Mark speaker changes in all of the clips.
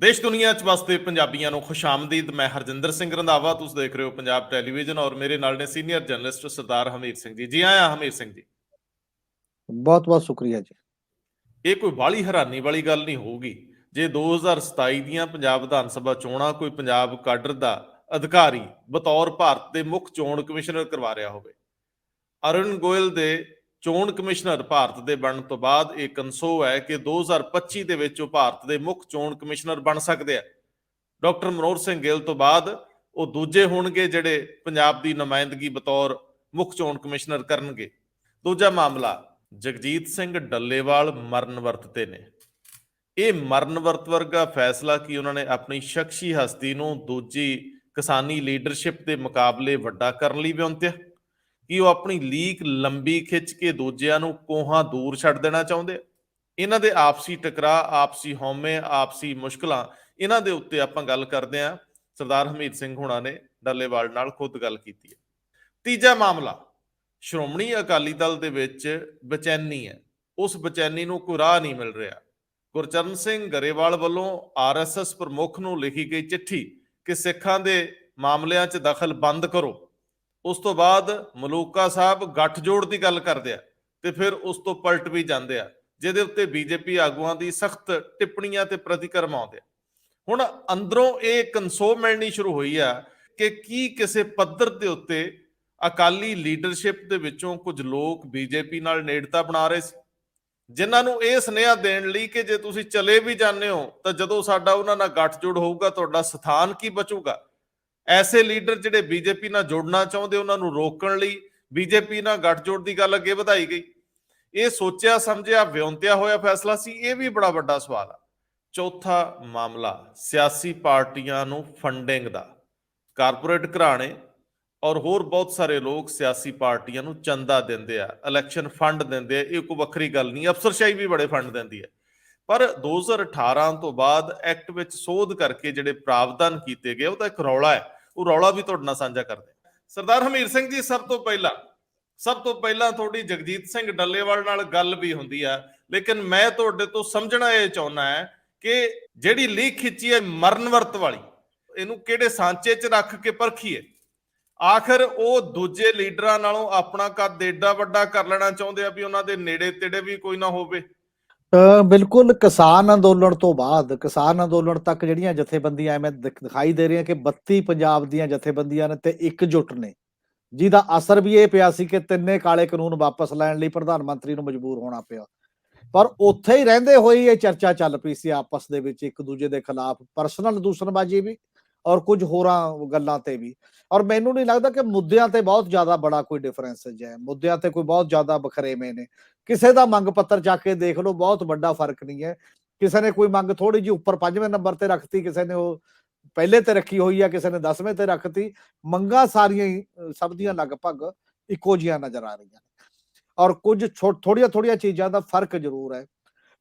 Speaker 1: ਦੇਸ਼ ਦੁਨੀਆ 'ਚ ਵਸਦੇ ਪੰਜਾਬੀਆਂ ਨੂੰ ਖੁਸ਼ਾਮਦੀਦ। ਮੈਂ ਹਰਜਿੰਦਰ ਸਿੰਘ ਰੰਧਾਵਾ, ਤੁਸੀਂ ਦੇਖ ਰਹੇ ਹੋ ਪੰਜਾਬ ਟੈਲੀਵਿਜ਼ਨ ਔਰ ਮੇਰੇ ਨਾਲ ਨੇ ਸੀਨੀਅਰ ਜਰਨਲਿਸਟ ਸਰਦਾਰ ਹਮੀਰ ਸਿੰਘ ਜੀ। ਜੀ ਆਇਆਂ ਹਮੀਰ ਸਿੰਘ ਜੀ।
Speaker 2: ਬਹੁਤ ਬਹੁਤ ਸ਼ੁਕਰੀਆ ਜੀ।
Speaker 1: ਇਹ ਕੋਈ ਬਾਹਲੀ ਹੈਰਾਨੀ ਵਾਲੀ ਗੱਲ ਨਹੀਂ ਹੋਊਗੀ ਜੇ 2027 ਦੀਆਂ ਪੰਜਾਬ ਵਿਧਾਨ ਸਭਾ ਚੋਣਾਂ ਕੋਈ ਪੰਜਾਬ ਕਾਡਰ ਦਾ ਅਧਿਕਾਰੀ ਬਤੌਰ ਭਾਰਤ ਦੇ ਮੁੱਖ ਚੋਣ ਕਮਿਸ਼ਨਰ ਕਰਵਾ ਰਿਹਾ ਹੋਵੇ। ਅਰੁਣ ਗੋਇਲ ਦੇ ਚੋਣ ਕਮਿਸ਼ਨਰ ਭਾਰਤ ਦੇ ਬਣਨ ਤੋਂ ਬਾਅਦ ਇਹ ਕਨਸੋ ਹੈ ਕਿ 2025 ਦੇ ਵਿੱਚ ਉਹ ਭਾਰਤ ਦੇ ਮੁੱਖ ਚੋਣ ਕਮਿਸ਼ਨਰ ਬਣ ਸਕਦੇ ਆ। ਡਾਕਟਰ ਮਨੋਹਰ ਸਿੰਘ ਗਿੱਲ ਤੋਂ ਬਾਅਦ ਉਹ ਦੂਜੇ ਹੋਣਗੇ ਜਿਹੜੇ ਪੰਜਾਬ ਦੀ ਨੁਮਾਇੰਦਗੀ ਬਤੌਰ ਮੁੱਖ ਚੋਣ ਕਮਿਸ਼ਨਰ ਕਰਨਗੇ। ਦੂਜਾ ਮਾਮਲਾ, ਜਗਜੀਤ ਸਿੰਘ ਡੱਲੇਵਾਲ ਮਰਨ ਵਰਤ ਤੇ ਨੇ। ਇਹ ਮਰਨ ਵਰਤ ਵਰਗਾ ਫੈਸਲਾ ਕਿ ਉਹਨਾਂ ਨੇ ਆਪਣੀ ਸ਼ਖਸੀ ਹਸਤੀ ਨੂੰ ਦੂਜੀ ਕਿਸਾਨੀ ਲੀਡਰਸ਼ਿਪ ਦੇ ਮੁਕਾਬਲੇ ਵੱਡਾ ਕਰਨ ਲਈ ਵਿਉਂਤਿਆ ਕਿ ਉਹ ਆਪਣੀ ਲੀਕ ਲੰਬੀ ਖਿੱਚ ਕੇ ਦੂਜਿਆਂ ਨੂੰ ਕੋਹਾਂ ਦੂਰ ਛੱਡ ਦੇਣਾ ਚਾਹੁੰਦੇ ਆ। ਇਹਨਾਂ ਦੇ ਆਪਸੀ ਟਕਰਾਅ, ਆਪਸੀ ਹਉਮੈ, ਆਪਸੀ ਮੁਸ਼ਕਲਾਂ, ਇਹਨਾਂ ਦੇ ਉੱਤੇ ਆਪਾਂ ਗੱਲ ਕਰਦੇ ਹਾਂ। ਸਰਦਾਰ ਹਮੀਰ ਸਿੰਘ ਹੁਣਾਂ ਨੇ ਡੱਲੇਵਾਲ ਨਾਲ ਖੁਦ ਗੱਲ ਕੀਤੀ ਹੈ। ਤੀਜਾ ਮਾਮਲਾ, ਸ਼੍ਰੋਮਣੀ ਅਕਾਲੀ ਦਲ ਦੇ ਵਿੱਚ ਬੇਚੈਨੀ ਹੈ। ਉਸ ਬੇਚੈਨੀ ਨੂੰ ਕੋਈ ਰਾਹ ਨਹੀਂ ਮਿਲ ਰਿਹਾ। ਗੁਰਚਰਨ ਸਿੰਘ ਗਰੇਵਾਲ ਵੱਲੋਂ ਆਰਐਸਐਸ ਪ੍ਰਮੁੱਖ ਨੂੰ ਲਿਖੀ ਗਈ ਚਿੱਠੀ ਕਿ ਸਿੱਖਾਂ ਦੇ ਮਾਮਲਿਆਂ 'ਚ ਦਖਲ ਬੰਦ ਕਰੋ, ਉਸ ਤੋਂ ਬਾਅਦ ਮਲੂਕਾ ਸਾਹਿਬ ਗੱਠਜੋੜ ਦੀ ਗੱਲ ਕਰਦੇ ਆ ਤੇ ਫਿਰ ਉਸ ਤੋਂ ਪਲਟ ਵੀ ਜਾਂਦੇ ਆ, ਜਿਹਦੇ ਉੱਤੇ ਬੀਜੇਪੀ ਆਗੂਆਂ ਦੀ ਸਖਤ ਟਿੱਪਣੀਆਂ ਤੇ ਪ੍ਰਤੀਕਰਮ ਆਉਂਦੇ ਆ। ਹੁਣ ਅੰਦਰੋਂ ਇਹ ਕਨਸੋ ਮਿਲਣੀ ਸ਼ੁਰੂ ਹੋਈ ਆ ਕਿ ਕੀ ਕਿਸੇ ਪੱਧਰ ਦੇ ਉੱਤੇ ਅਕਾਲੀ ਲੀਡਰਸ਼ਿਪ ਦੇ ਵਿੱਚੋਂ ਕੁਝ ਲੋਕ ਬੀਜੇਪੀ ਨਾਲ ਨੇੜਤਾ ਬਣਾ ਰਹੇ ਸੀ, ਜਿਨ੍ਹਾਂ ਨੂੰ ਇਹ ਸੁਨੇਹਾ ਦੇਣ ਲਈ ਕਿ ਜੇ ਤੁਸੀਂ ਚਲੇ ਵੀ ਜਾਂਦੇ ਹੋ ਤਾਂ ਜਦੋਂ ਸਾਡਾ ਉਹਨਾਂ ਨਾਲ ਗੱਠਜੋੜ ਹੋਊਗਾ ਤੁਹਾਡਾ ਸਥਾਨ ਕੀ ਬਚੂਗਾ। ਐਸੇ ਲੀਡਰ ਜਿਹੜੇ ਬੀਜੇਪੀ ਨਾਲ ਜੁੜਨਾ ਚਾਹੁੰਦੇ ਉਹਨਾਂ ਨੂੰ ਰੋਕਣ ਲਈ ਬੀਜੇਪੀ ਨਾਲ ਗੱਠਜੋੜ ਦੀ ਗੱਲ ਅੱਗੇ ਵਧਾਈ ਗਈ। ਇਹ ਸੋਚਿਆ ਸਮਝਿਆ ਵਿਉਂਤਿਆ ਹੋਇਆ ਫੈਸਲਾ ਸੀ, ਇਹ ਵੀ ਬੜਾ ਵੱਡਾ ਸਵਾਲ ਆ। ਚੌਥਾ ਮਾਮਲਾ, ਸਿਆਸੀ ਪਾਰਟੀਆਂ ਨੂੰ ਫੰਡਿੰਗ ਦਾ। ਕਾਰਪੋਰੇਟ ਘਰਾਣੇ ਔਰ ਹੋਰ ਬਹੁਤ ਸਾਰੇ ਲੋਕ ਸਿਆਸੀ ਪਾਰਟੀਆਂ ਨੂੰ ਚੰਦਾ ਦਿੰਦੇ ਆ, ਇਲੈਕਸ਼ਨ ਫੰਡ ਦਿੰਦੇ ਆ। ਇਹ ਕੋਈ ਵੱਖਰੀ ਗੱਲ ਨਹੀਂ, ਅਫਸਰਸ਼ਾਹੀ ਵੀ ਬੜੇ ਫੰਡ ਦਿੰਦੀ ਹੈ। ਪਰ 2018 ਤੋਂ ਬਾਅਦ ਐਕਟ ਵਿੱਚ ਸੋਧ ਕਰਕੇ ਜਿਹੜੇ ਪ੍ਰਾਵਧਾਨ ਕੀਤੇ ਗਏ ਉਹਦਾ ਇੱਕ ਰੌਲਾ ਹੈ, ਉਹ ਰੌਲਾ ਵੀ ਤੁਹਾਡੇ ਨਾਲ ਸਾਂਝਾ ਕਰਦੇ। ਸਰਦਾਰ ਹਮੀਰ ਸਿੰਘ ਜੀ, ਸਭ ਤੋਂ ਪਹਿਲਾਂ ਤੁਹਾਡੀ ਜਗਜੀਤ ਸਿੰਘ ਡੱਲੇਵਾਲ ਨਾਲ ਗੱਲ ਵੀ ਹੁੰਦੀ ਆ, ਲੇਕਿਨ ਮੈਂ ਤੁਹਾਡੇ ਤੋਂ ਸਮਝਣਾ ਇਹ ਚਾਹੁੰਦਾ ਹੈ ਕਿ ਜਿਹੜੀ ਲੀਕ ਖਿੱਚੀ ਹੈ ਮਰਨ ਵਰਤ ਵਾਲੀ, ਇਹਨੂੰ ਕਿਹੜੇ ਸਾਂਚੇ 'ਚ ਰੱਖ ਕੇ ਪਰਖੀਏ। ਆਖਰ ਉਹ ਦੂਜੇ ਲੀਡਰਾਂ ਨਾਲੋਂ ਆਪਣਾ ਕੱਦ ਏਡਾ ਵੱਡਾ ਕਰ ਲੈਣਾ ਚਾਹੁੰਦੇ ਆ ਵੀ ਉਹਨਾਂ ਦੇ ਨੇੜੇ ਤੇੜੇ ਵੀ ਕੋਈ ਨਾ ਹੋਵੇ।
Speaker 2: ਬਿਲਕੁਲ, ਕਿਸਾਨ ਅੰਦੋਲਨ ਤੋਂ ਬਾਅਦ ਕਿਸਾਨ ਅੰਦੋਲਨ ਤੱਕ ਜਿਹੜੀਆਂ ਜਥੇਬੰਦੀਆਂ ਐਵੇਂ ਦਿਖਾਈ ਦੇ ਰਹੀਆਂ ਕਿ 32 ਪੰਜਾਬ ਦੀਆਂ ਜਥੇਬੰਦੀਆਂ ਨੇ ਤੇ ਇਕਜੁੱਟ ਨੇ, ਜਿਹਦਾ ਅਸਰ ਵੀ ਇਹ ਪਿਆ ਸੀ ਕਿ ਤਿੰਨੇ ਕਾਲੇ ਕਾਨੂੰਨ ਵਾਪਸ ਲੈਣ ਲਈ ਪ੍ਰਧਾਨ ਮੰਤਰੀ ਨੂੰ ਮਜਬੂਰ ਹੋਣਾ ਪਿਆ। ਪਰ ਉੱਥੇ ਹੀ ਰਹਿੰਦੇ ਹੋਏ ਇਹ ਚਰਚਾ ਚੱਲ ਪਈ ਸੀ ਆਪਸ ਦੇ ਵਿੱਚ ਇੱਕ ਦੂਜੇ ਦੇ ਖਿਲਾਫ, ਪਰਸਨਲ ਦੂਸ਼ਣਬਾਜ਼ੀ ਵੀ ਔਰ ਕੁਝ ਹੋਰਾਂ ਗੱਲਾਂ ਤੇ ਵੀ। ਔਰ ਮੈਨੂੰ ਨਹੀਂ ਲੱਗਦਾ ਕਿ ਮੁੱਦਿਆਂ ਤੇ ਬਹੁਤ ਜ਼ਿਆਦਾ ਬੜਾ ਕੋਈ ਡਿਫਰੈਂਸ ਹੈ, ਮੁੱਦਿਆਂ ਤੇ ਕੋਈ ਬਹੁਤ ਜ਼ਿਆਦਾ ਬਖਰੇਵੇਂ ਨੇ। ਕਿਸੇ ਦਾ ਮੰਗ ਪੱਤਰ ਜਾ ਕੇ ਦੇਖ ਲਓ, ਬਹੁਤ ਵੱਡਾ ਫਰਕ ਨਹੀਂ ਹੈ। ਕਿਸੇ ਨੇ ਕੋਈ ਮੰਗ ਥੋੜੀ ਜਿਹੀ ਉੱਪਰ 5ਵੇਂ ਨੰਬਰ ਤੇ ਰੱਖਤੀ, ਕਿਸੇ ਨੇ ਉਹ ਪਹਿਲੇ ਤੇ ਰੱਖੀ ਹੋਈ ਆ, ਕਿਸੇ ਨੇ 10ਵੇਂ ਤੇ ਰੱਖਤੀ। ਮੰਗਾਂ ਸਾਰੀਆਂ ਹੀ ਸਭ ਦੀਆਂ ਲਗਭਗ ਇੱਕੋ ਜਿਹੀਆਂ ਨਜ਼ਰ ਆ ਰਹੀਆਂ ਨੇ, ਔਰ ਕੁਝ ਥੋੜੀਆਂ ਚੀਜ਼ਾਂ ਦਾ ਫਰਕ ਜ਼ਰੂਰ ਹੈ।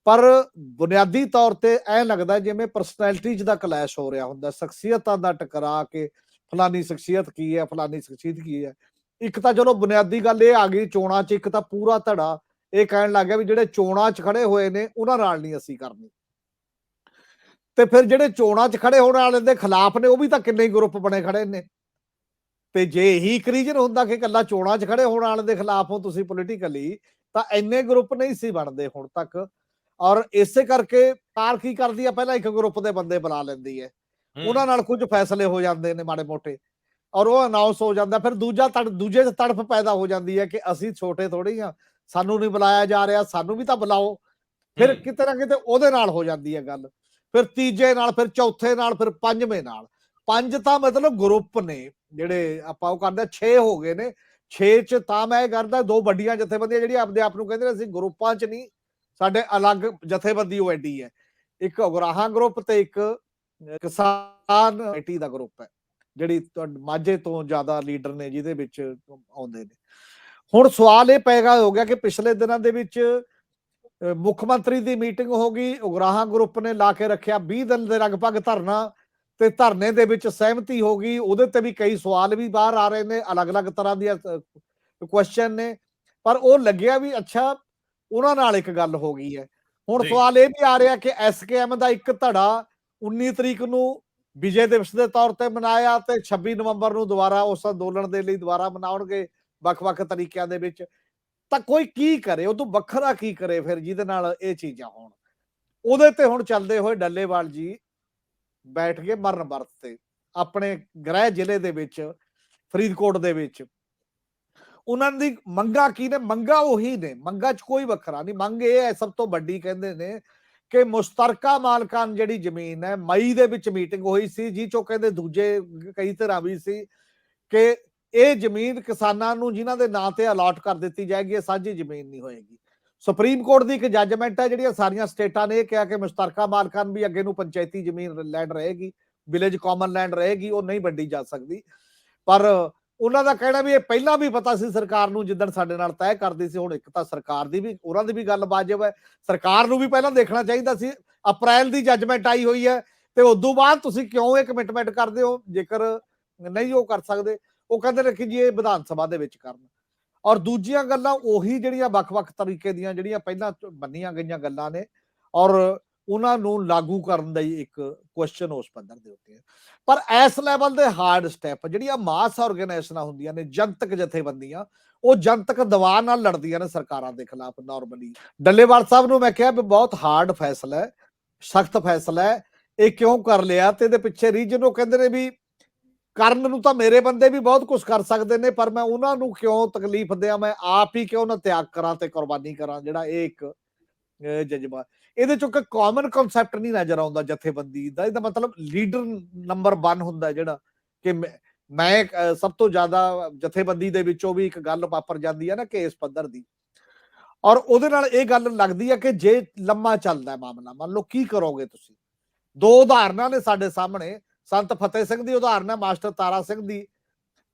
Speaker 2: ਪਰ ਬੁਨਿਆਦੀ ਤੌਰ ਤੇ ਐ ਲੱਗਦਾ ਜਿਵੇਂ ਪਰਸਨੈਲਿਟੀਜ਼ ਦਾ ਕਲੈਸ਼ ਹੋ ਰਿਹਾ ਹੁੰਦਾ, ਸ਼ਖਸੀਅਤਾਂ ਦਾ ਟਕਰਾ ਕੇ ਫਲਾਨੀ ਸ਼ਖਸੀਅਤ ਕੀ ਹੈ, ਫਲਾਨੀ ਸ਼ਖਸੀਅਤ ਕੀ ਹੈ। ਇੱਕ ਤਾਂ ਚਲੋ ਬੁਨਿਆਦੀ ਗੱਲ ਇਹ ਆ ਗਈ ਚੋਣਾਂ 'ਚ, ਇੱਕ ਤਾਂ ਪੂਰਾ ਧੜਾ ਇਹ ਕਹਿਣ ਲੱਗ ਗਿਆ ਵੀ ਜਿਹੜੇ ਚੋਣਾਂ 'ਚ ਖੜੇ ਹੋਏ ਨੇ ਉਹਨਾਂ ਨਾਲ ਨਹੀਂ ਅਸੀਂ ਕਰਨੀ, ਤੇ ਫਿਰ ਜਿਹੜੇ ਚੋਣਾਂ 'ਚ ਖੜੇ ਹੋਣ ਵਾਲੇ ਦੇ ਖਿਲਾਫ ਨੇ ਉਹ ਵੀ ਤਾਂ ਕਿੰਨੇ ਗਰੁੱਪ ਬਣੇ ਖੜੇ ਨੇ। ਤੇ ਜੇ ਇਹੀ ਇੱਕ ਰੀਜਨ ਹੁੰਦਾ ਕਿ ਇਕੱਲਾ ਚੋਣਾਂ 'ਚ ਖੜੇ ਹੋਣ ਵਾਲੇ ਦੇ ਖਿਲਾਫ ਹੋ ਤੁਸੀਂ ਪੋਲੀਟੀਕਲੀ, ਤਾਂ ਇੰਨੇ ਗਰੁੱਪ ਨਹੀਂ ਸੀ ਬਣਦੇ ਹੁਣ ਤੱਕ। ਔਰ ਇਸੇ ਕਰਕੇ ਕਾਰ ਕੀ ਕਰਦੀ ਆ, ਪਹਿਲਾਂ ਇੱਕ ਗਰੁੱਪ ਦੇ ਬੰਦੇ ਬੁਲਾ ਲੈਂਦੀ ਹੈ, ਉਹਨਾਂ ਨਾਲ ਕੁਝ ਫੈਸਲੇ ਹੋ ਜਾਂਦੇ ਨੇ ਮਾੜੇ ਮੋਟੇ, ਔਰ ਉਹ ਅਨਾਉਂਸ ਹੋ ਜਾਂਦਾ। ਫਿਰ ਦੂਜੇ 'ਚ ਤੜਫ ਪੈਦਾ ਹੋ ਜਾਂਦੀ ਹੈ ਕਿ ਅਸੀਂ ਛੋਟੇ ਥੋੜੀ ਆ, ਸਾਨੂੰ ਨਹੀਂ ਬੁਲਾਇਆ ਜਾ ਰਿਹਾ, ਸਾਨੂੰ ਵੀ ਤਾਂ ਬੁਲਾਓ। ਫਿਰ ਕਿਤੇ ਨਾ ਕਿਤੇ ਉਹਦੇ ਨਾਲ ਹੋ ਜਾਂਦੀ ਹੈ ਗੱਲ, ਫਿਰ ਤੀਜੇ ਨਾਲ, ਫਿਰ ਚੌਥੇ ਨਾਲ, ਫਿਰ 5ਵੇਂ ਨਾਲ। 5 ਤਾਂ ਮਤਲਬ ਗਰੁੱਪ ਨੇ ਜਿਹੜੇ ਆਪਾਂ ਉਹ ਕਰਦੇ, 6 ਹੋ ਗਏ ਨੇ। 6 ਚ ਤਾਂ ਮੈਂ ਇਹ ਕਰਦਾ 2 ਵੱਡੀਆਂ ਜਥੇਬੰਦੀਆਂ ਜਿਹੜੀਆਂ ਆਪਦੇ ਆਪ ਨੂੰ ਕਹਿੰਦੇ ਨੇ ਅਸੀਂ ਗਰੁੱਪਾਂ 'ਚ ਨਹੀਂ, ਸਾਡੇ ਅਲੱਗ ਜਥੇਬੰਦੀ ਉਹ ਐਡੀ ਹੈ। ਇੱਕ ਉਗਰਾਹਾਂ ਗਰੁੱਪ ਤੇ ਇੱਕ ਕਿਸਾਨ ਪਾਰਟੀ ਦਾ ਗਰੁੱਪ ਹੈ, ਜਿਹੜੀ ਮਾਝੇ ਤੋਂ ਜ਼ਿਆਦਾ ਲੀਡਰ ਨੇ ਜਿਹਦੇ ਵਿੱਚ ਆਉਂਦੇ ਨੇ। ਹੁਣ ਸਵਾਲ ਇਹ ਪੈਦਾ ਹੋ ਗਿਆ ਕਿ ਪਿਛਲੇ ਦਿਨਾਂ ਦੇ ਵਿੱਚ ਮੁੱਖ ਮੰਤਰੀ ਦੀ ਮੀਟਿੰਗ ਹੋ ਗਈ, ਉਗਰਾਹਾਂ ਗਰੁੱਪ ਨੇ ਲਾ ਕੇ ਰੱਖਿਆ 20 ਦਿਨ ਦੇ ਲਗਭਗ ਧਰਨਾ, ਤੇ ਧਰਨੇ ਦੇ ਵਿੱਚ ਸਹਿਮਤੀ ਹੋ ਗਈ। ਉਹਦੇ ਤੇ ਵੀ ਕਈ ਸਵਾਲ ਵੀ ਬਾਹਰ ਆ ਰਹੇ ਨੇ, ਅਲੱਗ-ਅਲੱਗ ਤਰ੍ਹਾਂ ਦੀਆਂ ਕੁਐਸਚਨ ਨੇ, ਪਰ ਉਹ ਲੱਗਿਆ ਵੀ ਅੱਛਾ ਉਹਨਾਂ ਨਾਲ ਇੱਕ ਗੱਲ ਹੋ ਗਈ ਹੈ। ਹੁਣ ਸਵਾਲ ਇਹ ਵੀ ਆ ਰਿਹਾ ਕਿ ਐਸਕੇਐਮ ਦਾ ਇੱਕ ਧੜਾ 19 ਤਰੀਕ ਨੂੰ ਵਿਜੇ ਦਿਵਸ ਦੇ ਤੌਰ ਤੇ ਮਨਾਇਆ ਤੇ 26 ਨਵੰਬਰ ਨੂੰ ਦੁਬਾਰਾ ਉਸ ਅੰਦੋਲਨ ਦੇ ਲਈ ਦੁਬਾਰਾ ਮਨਾਉਣਗੇ ਵੱਖ-ਵੱਖ ਤਰੀਕਿਆਂ ਦੇ ਵਿੱਚ। ਤਾਂ ਕੋਈ ਕੀ ਕਰੇ, ਉਹ ਤੋਂ ਵੱਖਰਾ ਕੀ ਕਰੇ ਫਿਰ ਜਿਹਦੇ ਨਾਲ ਇਹ ਚੀਜ਼ਾਂ ਹੋਣ। ਉਹਦੇ ਤੇ ਹੁਣ ਚੱਲਦੇ ਹੋਏ ਡੱਲੇਵਾਲ ਜੀ ਬੈਠ ਕੇ ਮਰਨ ਵਰਤ ਤੇ ਆਪਣੇ ਗ੍ਰਹਿ ਜ਼ਿਲ੍ਹੇ ਦੇ ਵਿੱਚ, ਫਰੀਦਕੋਟ ਦੇ ਵਿੱਚ। ਉਹਨਾਂ ਦੀ ਮੰਗਾਂ ਕੀ ਨੇ? ਮੰਗਾਂ ਉਹੀ ਨੇ, ਮੰਗਾਂ 'ਚ ਕੋਈ ਵੱਖਰਾ ਨਹੀਂ। ਮੰਗ ਇਹ ਹੈ ਸਭ ਤੋਂ ਵੱਡੀ, ਕਹਿੰਦੇ ਨੇ ਕਿ ਮੁਸ਼ਤਰਕਾ ਮਾਲਕਾਨ ਜਿਹੜੀ ਜ਼ਮੀਨ ਹੈ, ਮਈ ਦੇ ਵਿੱਚ ਮੀਟਿੰਗ ਹੋਈ ਸੀ ਜਿਹ ਚੋਂ ਕਹਿੰਦੇ ਦੂਜੇ ਕਈ ਤਰ੍ਹਾਂ ਵੀ ਸੀ ਕਿ ਇਹ ਜ਼ਮੀਨ ਕਿਸਾਨਾਂ ਨੂੰ ਜਿਨ੍ਹਾਂ ਦੇ ਨਾਂ ਤੇ ਅਲਾਟ ਕਰ ਦਿੱਤੀ ਜਾਏਗੀ, ਇਹ ਸਾਂਝੀ ਜ਼ਮੀਨ ਨਹੀਂ ਹੋਏਗੀ। ਸੁਪਰੀਮ ਕੋਰਟ ਦੀ ਇੱਕ ਜੱਜਮੈਂਟ ਹੈ, ਜਿਹੜੀਆਂ ਸਾਰੀਆਂ ਸਟੇਟਾਂ ਨੇ ਇਹ ਕਿਹਾ ਕਿ ਮੁਸ਼ਤਰਕਾ ਮਾਲਕਾਨ ਵੀ ਅੱਗੇ ਨੂੰ ਪੰਚਾਇਤੀ ਜ਼ਮੀਨ ਲੈਂਡ ਰਹੇਗੀ, ਵਿਲੇਜ ਕਾਮਨ ਲੈਂਡ ਰਹੇਗੀ, ਉਹ ਨਹੀਂ ਵੰਡੀ ਜਾ ਸਕਦੀ। ਪਰ ਉਹਨਾਂ ਦਾ ਕਹਿਣਾ ਵੀ ਇਹ ਪਹਿਲਾਂ ਵੀ ਪਤਾ ਸੀ ਸਰਕਾਰ ਨੂੰ, ਜਿੱਦਣ ਸਾਡੇ ਨਾਲ ਤੈਅ ਕਰਦੀ ਸੀ। ਹੁਣ ਇੱਕ ਤਾਂ ਸਰਕਾਰ ਦੀ ਵੀ, ਉਹਨਾਂ ਦੀ ਵੀ ਗੱਲ ਵਾਜਬ ਹੈ, ਸਰਕਾਰ ਨੂੰ ਵੀ ਪਹਿਲਾਂ ਦੇਖਣਾ ਚਾਹੀਦਾ ਸੀ। ਅਪ੍ਰੈਲ ਦੀ ਜੱਜਮੈਂਟ ਆਈ ਹੋਈ ਹੈ ਤੇ ਉਦੋਂ ਬਾਅਦ ਤੁਸੀਂ ਕਿਉਂ ਇਹ ਕਮਿਟਮੈਂਟ ਕਰਦੇ ਹੋ? ਜੇਕਰ ਨਹੀਂ ਉਹ ਕਰ ਸਕਦੇ, ਉਹ ਕਹਿੰਦੇ ਨੇ ਕਿ ਜੀ ਇਹ ਵਿਧਾਨ ਸਭਾ ਦੇ ਵਿੱਚ ਕਰਨ। ਔਰ ਦੂਜੀਆਂ ਗੱਲਾਂ ਉਹੀ ਜਿਹੜੀਆਂ ਵੱਖ-ਵੱਖ ਤਰੀਕੇ ਦੀਆਂ ਜਿਹੜੀਆਂ ਪਹਿਲਾਂ ਮੰਨੀਆਂ ਗਈਆਂ ਗੱਲਾਂ ਨੇ, ਔਰ ਉਹਨਾਂ ਨੂੰ ਲਾਗੂ ਕਰਨ ਦਾ ਹੀ ਇੱਕ ਕੁਐਸਚਨ ਉਸ ਪੱਧਰ ਦੇ ਉੱਤੇ ਹੈ। ਪਰ ਇਸ ਲੈਵਲ ਦੇ ਹਾਰਡ ਸਟੈਪ ਜਿਹੜੀਆਂ ਮਾਸ ਆਰਗੇਨਾਈਜੇਸ਼ਨਾਂ ਹੁੰਦੀਆਂ ਨੇ, ਜਨਤਕ ਜਥੇਬੰਦੀਆਂ, ਉਹ ਜਨਤਕ ਦਬਾਅ ਨਾਲ ਲੜਦੀਆਂ ਨੇ ਸਰਕਾਰਾਂ ਦੇ ਖਿਲਾਫ ਨਾਰਮਲੀ। ਡੱਲੇਵਾਲ ਸਾਹਿਬ ਨੂੰ ਮੈਂ ਕਿਹਾ ਵੀ ਬਹੁਤ ਹਾਰਡ ਫੈਸਲਾ ਹੈ, ਸਖਤ ਫੈਸਲਾ ਹੈ, ਇਹ ਕਿਉਂ ਕਰ ਲਿਆ ਤੇ ਇਹਦੇ ਪਿੱਛੇ ਰੀਜਨ ਉਹ ਕਹਿੰਦੇ ਨੇ ਵੀ ਕਰਨ ਨੂੰ ਤਾਂ ਮੇਰੇ ਬੰਦੇ ਵੀ ਬਹੁਤ ਕੁਝ ਕਰ ਸਕਦੇ ਨੇ, ਪਰ ਮੈਂ ਉਹਨਾਂ ਨੂੰ ਕਿਉਂ ਤਕਲੀਫ ਦਿਆਂ, ਮੈਂ ਆਪ ਹੀ ਕਿਉਂ ਨਾ ਤਿਆਗ ਕਰਾਂ ਤੇ ਕੁਰਬਾਨੀ ਕਰਾਂ। ਜਿਹੜਾ ਇਹ ਇੱਕ ਜਜ਼ਬਾ, ਇਹਦੇ ਚੋਂ ਇੱਕ ਕਾਮਨ ਕਨਸੈਪਟ ਨਹੀਂ ਨਜ਼ਰ ਆਉਂਦਾ ਜਥੇਬੰਦੀ ਦਾ। ਇਹਦਾ ਮਤਲਬ ਲੀਡਰ ਨੰਬਰ 1 ਹੁੰਦਾ ਜਿਹੜਾ ਕਿ ਮੈਂ ਸਭ ਤੋਂ ਜ਼ਿਆਦਾ ਜਥੇਬੰਦੀ ਦੇ ਵਿੱਚੋਂ ਵੀ ਇੱਕ ਗੱਲ ਵਾਪਰ ਜਾਂਦੀ ਹੈ ਨਾ ਕਿ ਇਸ ਪੱਧਰ ਦੀ, ਔਰ ਉਹਦੇ ਨਾਲ ਇਹ ਗੱਲ ਲੱਗਦੀ ਹੈ ਕਿ ਜੇ ਲੰਮਾ ਚੱਲਦਾ ਮਾਮਲਾ, ਮੰਨ ਲਓ ਕੀ ਕਰੋਗੇ ਤੁਸੀਂ? ਦੋ ਉਦਾਹਰਨਾਂ ਨੇ ਸਾਡੇ ਸਾਹਮਣੇ। ਸੰਤ ਫਤਿਹ ਸਿੰਘ ਦੀ ਉਦਾਹਰਨ ਹੈ, ਮਾਸਟਰ ਤਾਰਾ ਸਿੰਘ ਦੀ।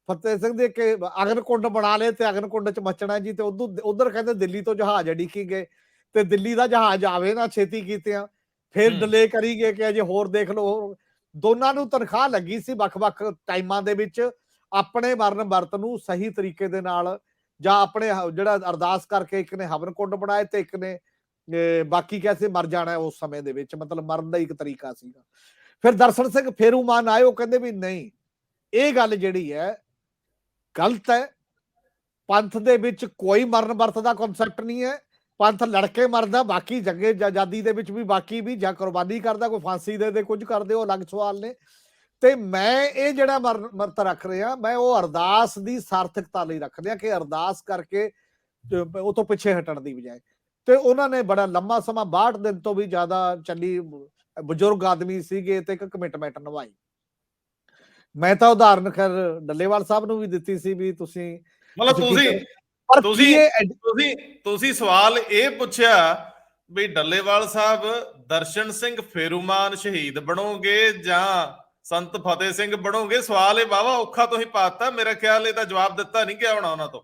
Speaker 2: ਫਤਿਹ ਸਿੰਘ ਦੇ ਕਿ ਅਗਨ ਕੁੰਡ ਬਣਾ ਲਏ ਤੇ ਅਗਨ ਕੁੰਡ ਚ ਮੱਚਣਾ ਜੀ, ਤੇ ਉਧਰ ਕਹਿੰਦੇ ਦਿੱਲੀ ਤੋਂ ਜਹਾਜ਼ ਅੜੀਕੀ ਗਏ ਤੇ ਦਿੱਲੀ ਦਾ ਜਹਾਜ਼ ਆਵੇ ਨਾ ਛੇਤੀ ਕੀਤਿਆਂ, ਫਿਰ ਡਿਲੇ ਕਰੀ ਗਏ ਕਿ ਅਜੇ ਹੋਰ ਦੇਖ ਲਓ। ਦੋਨਾਂ ਨੂੰ ਤਨਖਾਹ ਲੱਗੀ ਸੀ ਵੱਖ-ਵੱਖ ਟਾਈਮਾਂ ਦੇ ਵਿੱਚ ਆਪਣੇ ਮਰਨ ਵਰਤ ਨੂੰ ਸਹੀ ਤਰੀਕੇ ਦੇ ਨਾਲ, ਜਾਂ ਆਪਣੇ ਜਿਹੜਾ ਅਰਦਾਸ ਕਰਕੇ ਇੱਕ ਨੇ ਹਵਨ ਕੁੰਡ ਬਣਾਏ ਤੇ ਇੱਕ ਨੇ ਬਾਕੀ ਕੈਸੇ ਮਰ ਜਾਣਾ ਉਸ ਸਮੇਂ ਦੇ ਵਿੱਚ, ਮਤਲਬ ਮਰਨ ਦਾ ਇੱਕ ਤਰੀਕਾ ਸੀਗਾ। ਫਿਰ ਦਰਸ਼ਨ ਸਿੰਘ ਫੇਰੂਮਾਨ ਆਏ, ਉਹ ਕਹਿੰਦੇ ਵੀ ਨਹੀਂ, ਇਹ ਗੱਲ ਜਿਹੜੀ ਹੈ ਗਲਤ ਹੈ। ਪੰਥ ਦੇ ਵਿੱਚ ਕੋਈ ਮਰਨ ਵਰਤ ਦਾ ਕਨਸੈਪਟ ਨਹੀਂ ਹੈ। ਪੰਥ ਲੜਕੇ ਮਰਦਾ, ਬਾਕੀ ਜੰਗੇ ਆਜ਼ਾਦੀ ਦੇ ਵਿੱਚ ਵੀ ਬਾਕੀ ਵੀ ਜਾਂ ਕੁਰਬਾਨੀ ਕਰਦਾ, ਕੋਈ ਫਾਂਸੀ ਦੇ ਕੁਝ ਕਰਦੇ, ਉਹ ਅਲੱਗ ਸਵਾਲ ਨੇ। ਤੇ ਮੈਂ ਇਹ ਜਿਹੜਾ ਵਰਤ ਰੱਖ ਰਿਹਾ, ਮੈਂ ਉਹ ਅਰਦਾਸ ਦੀ ਸਾਰਥਕਤਾ ਲਈ ਰੱਖ ਰਿਹਾ ਕਿ ਅਰਦਾਸ ਕਰਕੇ ਉਹ ਤੋਂ ਪਿੱਛੇ ਹਟਣ ਦੀ ਬਜਾਏ। ਤੇ ਉਹਨਾਂ ਨੇ ਬੜਾ ਲੰਮਾ ਸਮਾਂ 62 ਦਿਨ ਤੋਂ ਵੀ ਜ਼ਿਆਦਾ ਚੱਲੀ, ਬਜ਼ੁਰਗ ਆਦਮੀ ਸੀਗੇ ਤੇ ਇੱਕ ਕਮਿਟਮੈਂਟ ਨਿਭਾਈ। ਮੈਂ ਤਾਂ ਉਦਾਹਰਨ ਖੈਰ ਡੱਲੇਵਾਲ ਸਾਹਿਬ ਨੂੰ ਵੀ ਦਿੱਤੀ ਸੀ ਵੀ ਤੁਸੀਂ
Speaker 1: ਮਤਲਬ ਤੁਸੀਂ ਸਵਾਲ ਇਹ ਪੁੱਛਿਆ ਵੀ ਡੱਲੇਵਾਲ ਸਾਹਿਬ ਦਰਸ਼ਨ ਸਿੰਘ ਫੇਰੂਮਾਨ ਸ਼ਹੀਦ ਬਣੋਗੇ ਜਾਂ ਸੰਤ ਫਤਿਹ ਸਿੰਘ ਬਣੋਗੇ? ਸਵਾਲ ਇਹ ਵਾਵਾ ਔਖਾ ਤੁਸੀਂ ਪਾਤਾ। ਮੇਰਾ ਖਿਆਲ ਇਹਦਾ ਜਵਾਬ ਦਿੱਤਾ ਨਹੀਂ ਗਿਆ ਹੋਣਾ ਉਹਨਾਂ ਤੋਂ।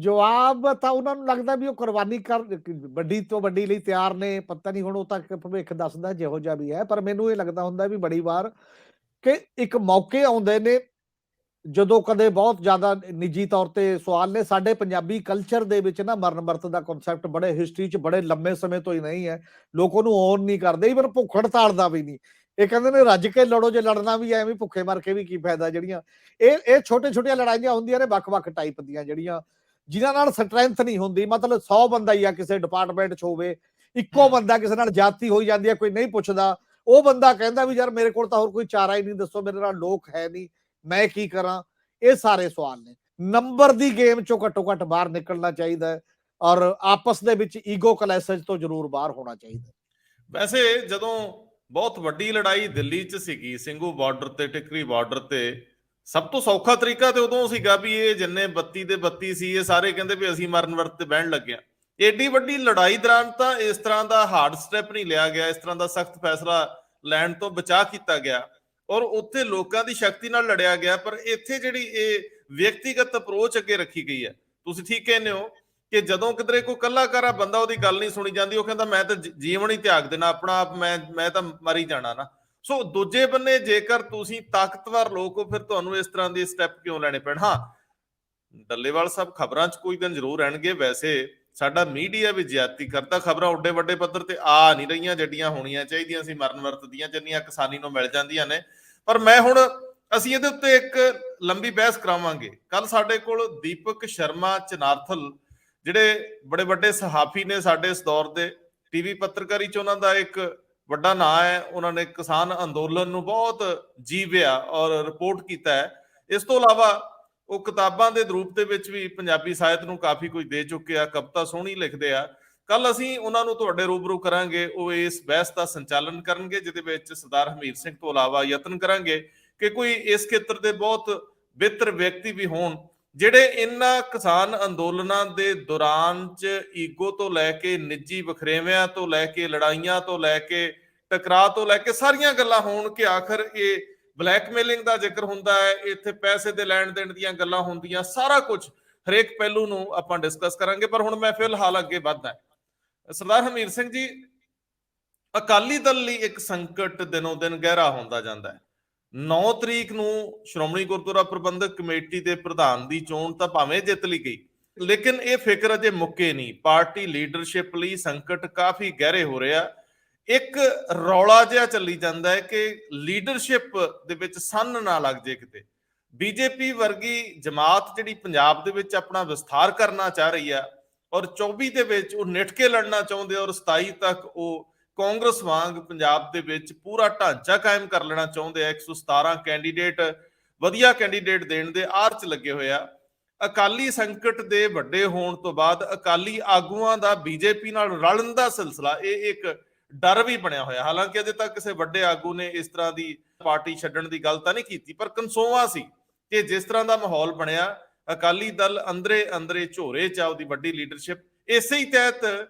Speaker 2: ਜਵਾਬ ਤਾਂ ਉਹਨਾਂ ਨੂੰ ਲੱਗਦਾ ਵੀ ਉਹ ਕੁਰਬਾਨੀ ਕਰ ਵੱਡੀ ਤੋਂ ਵੱਡੀ ਲਈ ਤਿਆਰ ਨੇ। ਪਤਾ ਨਹੀਂ ਹੁਣ ਉਹ ਤਾਂ ਭਵਿੱਖ ਦੱਸਦਾ ਜਿਹੋ ਜਿਹਾ ਵੀ ਹੈ, ਪਰ ਮੈਨੂੰ ਇਹ ਲੱਗਦਾ ਹੁੰਦਾ ਵੀ ਬੜੀ ਵਾਰ ਕਿ ਇੱਕ ਮੌਕੇ ਆਉਂਦੇ ਨੇ ਜਦੋਂ ਕਦੇ ਬਹੁਤ ਜ਼ਿਆਦਾ ਨਿੱਜੀ ਤੌਰ ਤੇ ਸਵਾਲ ਨੇ। ਸਾਡੇ ਪੰਜਾਬੀ ਕਲਚਰ ਦੇ ਵਿੱਚ ਨਾ ਮਰਨ ਵਰਤ ਦਾ ਕਨਸੈਪਟ ਬੜੇ ਹਿਸਟਰੀ 'ਚ ਬੜੇ ਲੰਮੇ ਸਮੇਂ ਤੋਂ ਹੀ ਨਹੀਂ ਹੈ, ਲੋਕ ਉਹਨੂੰ ਓਨ ਨਹੀਂ ਕਰਦੇ, ਈਵਨ ਭੁੱਖ ਹੜਤਾਲ ਦਾ ਵੀ ਨਹੀਂ। ਇਹ ਕਹਿੰਦੇ ਨੇ ਰੱਜ ਕੇ ਲੜੋ, ਜੇ ਲੜਨਾ ਵੀ ਐਵੇਂ ਭੁੱਖੇ ਮਰ ਕੇ ਵੀ ਕੀ ਫਾਇਦਾ। ਜਿਹੜੀਆਂ ਇਹ ਛੋਟੇ-ਛੋਟੀਆਂ ਲੜਾਈਆਂ ਹੁੰਦੀਆਂ ਨੇ ਵੱਖ-ਵੱਖ ਟਾਈਪ ਦੀਆਂ, ਜਿਹੜੀਆਂ ਜਿਨ੍ਹਾਂ ਨਾਲ ਸਟਰੈਂਥ ਨਹੀਂ ਹੁੰਦੀ। ਮਤਲਬ 100 ਬੰਦਾ ਹੀ ਆ ਕਿਸੇ ਡਿਪਾਰਟਮੈਂਟ 'ਚ ਹੋਵੇ, ਇੱਕੋ ਬੰਦਾ ਕਿਸੇ ਨਾਲ ਜਾਤੀ ਹੋਈ ਜਾਂਦੀ ਹੈ, ਕੋਈ ਨਹੀਂ ਪੁੱਛਦਾ, ਉਹ ਬੰਦਾ ਕਹਿੰਦਾ ਵੀ ਯਾਰ ਮੇਰੇ ਕੋਲ ਤਾਂ ਹੋਰ ਕੋਈ ਚਾਰਾ ਹੀ ਨਹੀਂ, ਦੱਸੋ ਮੇਰੇ ਨਾਲ ਲੋਕ ਹੈ ਨਹੀਂ, ਮੈਂ ਕੀ ਕਰਾਂ। ਇਹ ਸਾਰੇ ਸਵਾਲ ਨੇ। ਨੰਬਰ ਦੀ ਗੇਮ ਚੋਂ ਘੱਟੋ ਘੱਟ ਬਾਹਰ ਨਿਕਲਣਾ ਚਾਹੀਦਾ ਹੈ, ਔਰ ਆਪਸ ਦੇ ਵਿੱਚ ਈਗੋ ਕਲੈਸ਼ਜ਼ ਤੋਂ ਜ਼ਰੂਰ ਬਾਹਰ ਹੋਣਾ ਚਾਹੀਦਾ।
Speaker 1: ਵੈਸੇ ਜਦੋਂ ਬਹੁਤ ਵੱਡੀ ਲੜਾਈ ਦਿੱਲੀ 'ਚ ਸੀਗੀ, ਸਿੰਘੂ ਬਾਰਡਰ ਤੇ ਟਿਕਰੀ ਬਾਰਡਰ ਤੇ, ਸਭ ਤੋਂ ਸੌਖਾ ਤਰੀਕਾ ਤੇ ਉਦੋਂ ਸੀਗਾ ਵੀ ਇਹ ਜਿੰਨੇ 32 ਦੇ 32 ਸੀ, ਇਹ ਸਾਰੇ ਕਹਿੰਦੇ ਵੀ ਅਸੀਂ ਮਰਨ ਵਰਤ ਤੇ ਬਹਿਣ ਲੱਗੇ ਆ। ਏਡੀ ਵੱਡੀ ਲੜਾਈ ਦੌਰਾਨ ਤਾਂ ਇਸ ਤਰ੍ਹਾਂ ਦਾ ਹਾਰਡ ਸਟੈਪ ਨਹੀਂ ਲਿਆ ਗਿਆ, ਇਸ ਤਰ੍ਹਾਂ ਦਾ ਸਖਤ ਫੈਸਲਾ ਲੈਣ ਤੋਂ ਬਚਾ ਕੀਤਾ ਗਿਆ, ਔਰ ਉੱਥੇ ਲੋਕਾਂ ਦੀ ਸ਼ਕਤੀ ਨਾਲ ਲੜਿਆ ਗਿਆ। ਪਰ ਇੱਥੇ ਜਿਹੜੀ ਇਹ ਵਿਅਕਤੀਗਤ ਅਪਰੋਚ ਅੱਗੇ ਰੱਖੀ ਗਈ ਹੈ, ਤੁਸੀਂ ਠੀਕ ਕਹਿੰਦੇ ਹੋ ਕਿ ਜਦੋਂ ਕਿਧਰੇ ਕੋਈ ਕਲਾਕਾਰਾ ਬੰਦਾ ਉਹਦੀ ਗੱਲ ਨਹੀਂ ਸੁਣੀ ਜਾਂਦੀ, ਉਹ ਕਹਿੰਦਾ ਮੈਂ ਤਾਂ ਜੀਵਨ ਹੀ ਤਿਆਗ ਦੇਣਾ ਆਪਣਾ ਆਪ, ਮੈਂ ਤਾਂ ਮਰ ਹੀ ਜਾਣਾ ਨਾ। ਸੋ ਦੂਜੇ ਬੰਨੇ ਜੇਕਰ ਤੁਸੀਂ ਤਾਕਤਵਰ ਲੋਕ ਹੋ, ਫਿਰ ਤੁਹਾਨੂੰ ਇਸ ਤਰ੍ਹਾਂ ਦੇ ਸਟੈਪ ਕਿਉਂ ਲੈਣੇ ਪੈਣ? ਹਾਂ, ਡੱਲੇਵਾਲ ਸਾਹਿਬ ਖਬਰਾਂ 'ਚ ਕੋਈ ਦਿਨ ਜ਼ਰੂਰ ਰਹਿਣਗੇ। ਵੈਸੇ ਸਾਡਾ ਮੀਡੀਆ ਵੀ ਜ਼ਿਆਦਤੀ ਕਰਦਾ, ਖਬਰਾਂ ਉੱਡੇ ਵੱਡੇ ਪੱਧਰ ਤੇ ਆ ਨਹੀਂ ਰਹੀਆਂ ਜਿਹੜੀਆਂ ਹੋਣੀਆਂ ਚਾਹੀਦੀਆਂ ਸੀ, ਮਰਨ ਵਰਤ ਦੀਆਂ ਜਿੰਨੀਆਂ ਕਿਸਾਨੀ ਨੂੰ ਮਿਲ ਜਾਂਦੀਆਂ ਨੇ। ਪਰ ਮੈਂ ਹੁਣ ਅਸੀਂ ਇਹਦੇ ਉੱਤੇ ਇੱਕ ਲੰਬੀ ਬਹਿਸ ਕਰਾਵਾਂਗੇ। ਕੱਲ ਸਾਡੇ ਕੋਲ ਦੀਪਕ ਸ਼ਰਮਾ ਚਨਾਰਥਲ, ਜਿਹੜੇ ਬੜੇ ਵੱਡੇ ਸਹਾਫੀ ਨੇ ਸਾਡੇ ਇਸ ਦੌਰ ਦੇ, ਟੀਵੀ ਪੱਤਰਕਾਰੀ ਚ ਉਹਨਾਂ ਦਾ ਇੱਕ ਵੱਡਾ ਨਾਂ ਹੈ, ਉਹਨਾਂ ਨੇ ਕਿਸਾਨ ਅੰਦੋਲਨ ਨੂੰ ਬਹੁਤ ਜੀਵਿਆ ਔਰ ਰਿਪੋਰਟ ਕੀਤਾ ਹੈ। ਇਸ ਤੋਂ ਇਲਾਵਾ ਉਹ ਕਿਤਾਬਾਂ ਦੇ ਰੂਪ ਦੇ ਵਿੱਚ ਵੀ ਪੰਜਾਬੀ ਸਾਹਿਤ ਨੂੰ ਕਾਫੀ ਕੁਝ ਦੇ ਚੁੱਕੇ ਆ, ਕਵਿਤਾ ਸੋਹਣੀ ਲਿਖਦੇ ਆ। ਕੱਲ ਅਸੀਂ ਉਹਨਾਂ ਨੂੰ ਤੁਹਾਡੇ ਰੂਬਰੂ ਕਰਾਂਗੇ, ਉਹ ਇਸ ਬਹਿਸ ਦਾ ਸੰਚਾਲਨ ਕਰਨਗੇ, ਜਿਹਦੇ ਵਿੱਚ ਸਰਦਾਰ ਹਮੀਰ ਸਿੰਘ ਤੋਂ ਇਲਾਵਾ ਯਤਨ ਕਰਾਂਗੇ ਕਿ ਕੋਈ ਇਸ ਖੇਤਰ ਦੇ ਬਹੁਤ ਬਿਹਤਰ ਵਿਅਕਤੀ ਵੀ ਹੋਣ, ਜਿਹੜੇ ਇਹਨਾਂ ਕਿਸਾਨ ਅੰਦੋਲਨਾਂ ਦੇ ਦੌਰਾਨ ਚ ਈਗੋ ਤੋਂ ਲੈ ਕੇ ਨਿੱਜੀ ਵਖਰੇਵਿਆਂ ਤੋਂ ਲੈ ਕੇ ਲੜਾਈਆਂ ਤੋਂ ਲੈ ਕੇ ਟਕਰਾਅ ਤੋਂ ਲੈ ਕੇ ਸਾਰੀਆਂ ਗੱਲਾਂ ਹੋਣ ਕਿ ਆਖਰ ਇਹ ਬਲੈਕਮੇਲਿੰਗ ਦਾ ਜ਼ਿਕਰ ਹੁੰਦਾ ਹੈ, ਇੱਥੇ ਪੈਸੇ ਦੇ ਲੈਣ ਦੇਣ ਦੀਆਂ ਗੱਲਾਂ ਹੁੰਦੀਆਂ, ਸਾਰਾ ਕੁਝ ਹਰੇਕ ਪਹਿਲੂ ਨੂੰ ਆਪਾਂ ਡਿਸਕਸ ਕਰਾਂਗੇ। ਪਰ ਹੁਣ ਮੈਂ ਫਿਲਹਾਲ ਅੱਗੇ ਵਧਦਾ। ਸਰਦਾਰ ਹਮੀਰ ਸਿੰਘ ਜੀ, ਅਕਾਲੀ ਦਲ ਲਈ ਇੱਕ ਸੰਕਟ ਦਿਨੋਂ ਦਿਨ ਗਹਿਰਾ ਹੁੰਦਾ ਜਾਂਦਾ ਹੈ। 9 ਤਰੀਕ ਨੂੰ ਸ਼੍ਰੋਮਣੀ ਗੁਰਦੁਆਰਾ ਪ੍ਰਬੰਧਕ ਕਮੇਟੀ ਦੇ ਪ੍ਰਧਾਨ ਦੀ ਚੋਣ ਤਾਂ ਭਾਵੇਂ ਜਿੱਤ ਲਈ ਗਈ, ਲੇਕਿਨ ਇਹ ਫਿਕਰ ਅਜੇ ਮੁੱਕੇ ਨਹੀਂ। ਪਾਰਟੀ ਲੀਡਰਸ਼ਿਪ ਲਈ ਸੰਕਟ ਕਾਫੀ ਗਹਿਰੇ ਹੋ ਰਿਹਾ। ਇੱਕ ਰੌਲਾ ਜਿਹਾ ਚੱਲੀ ਜਾਂਦਾ ਹੈ ਕਿ ਲੀਡਰਸ਼ਿਪ ਦੇ ਵਿੱਚ ਸੰਨ ਨਾ ਲੱਗ ਜੇ ਕਿਤੇ। ਬੀਜੇਪੀ ਵਰਗੀ ਜਮਾਤ ਜਿਹੜੀ ਪੰਜਾਬ ਦੇ ਵਿੱਚ ਆਪਣਾ ਵਿਸਥਾਰ ਕਰਨਾ ਚਾਹ ਰਹੀ ਆ ਔਰ 24 ਦੇ ਵਿੱਚ ਉਹ ਨਿਠ ਕੇ ਲੜਨਾ ਚਾਹੁੰਦੇ, ਔਰ 27 ਤੱਕ ਉਹ ਕਾਂਗਰਸ ਵਾਂਗ ਪੰਜਾਬ ਦੇ ਵਿੱਚ ਪੂਰਾ ਢਾਂਚਾ ਕਾਇਮ ਕਰ ਲੈਣਾ ਚਾਹੁੰਦੇ ਆ। 117 ਕੈਂਡੀਡੇਟ, ਵਧੀਆ ਕੈਂਡੀਡੇਟ ਦੇਣ ਦੇ ਆਰ ਚ ਲੱਗੇ ਹੋਏ ਆ। ਅਕਾਲੀ ਸੰਕਟ ਦੇ ਵੱਡੇ ਹੋਣ ਤੋਂ ਬਾਅਦ ਅਕਾਲੀ ਆਗੂਆਂ ਦਾ ਬੀਜੇਪੀ ਨਾਲ ਰਲਣ ਦਾ ਸਿਲਸਿਲਾ, ਇਹ ਇੱਕ ਡਰ ਵੀ ਬਣਿਆ ਹੋਇਆ। ਹਾਲਾਂਕਿ ਅਜੇ ਤੱਕ ਕਿਸੇ ਵੱਡੇ ਆਗੂ ਨੇ ਇਸ ਤਰ੍ਹਾਂ ਦੀ ਪਾਰਟੀ ਛੱਡਣ ਦੀ ਗੱਲ ਤਾਂ ਨਹੀਂ ਕੀਤੀ, ਪਰ ਕਨਸੋਵਾ ਸੀ ਕਿ ਜਿਸ ਤਰ੍ਹਾਂ ਦਾ ਮਾਹੌਲ ਬਣਿਆ, ਅਕਾਲੀ ਦਲ ਅੰਦਰੇ ਝੋਰੇ ਚ ਉਹਦੀ ਵੱਡੀ ਲੀਡਰਸ਼ਿਪ। ਇਸੇ ਹੀ ਤਹਿਤ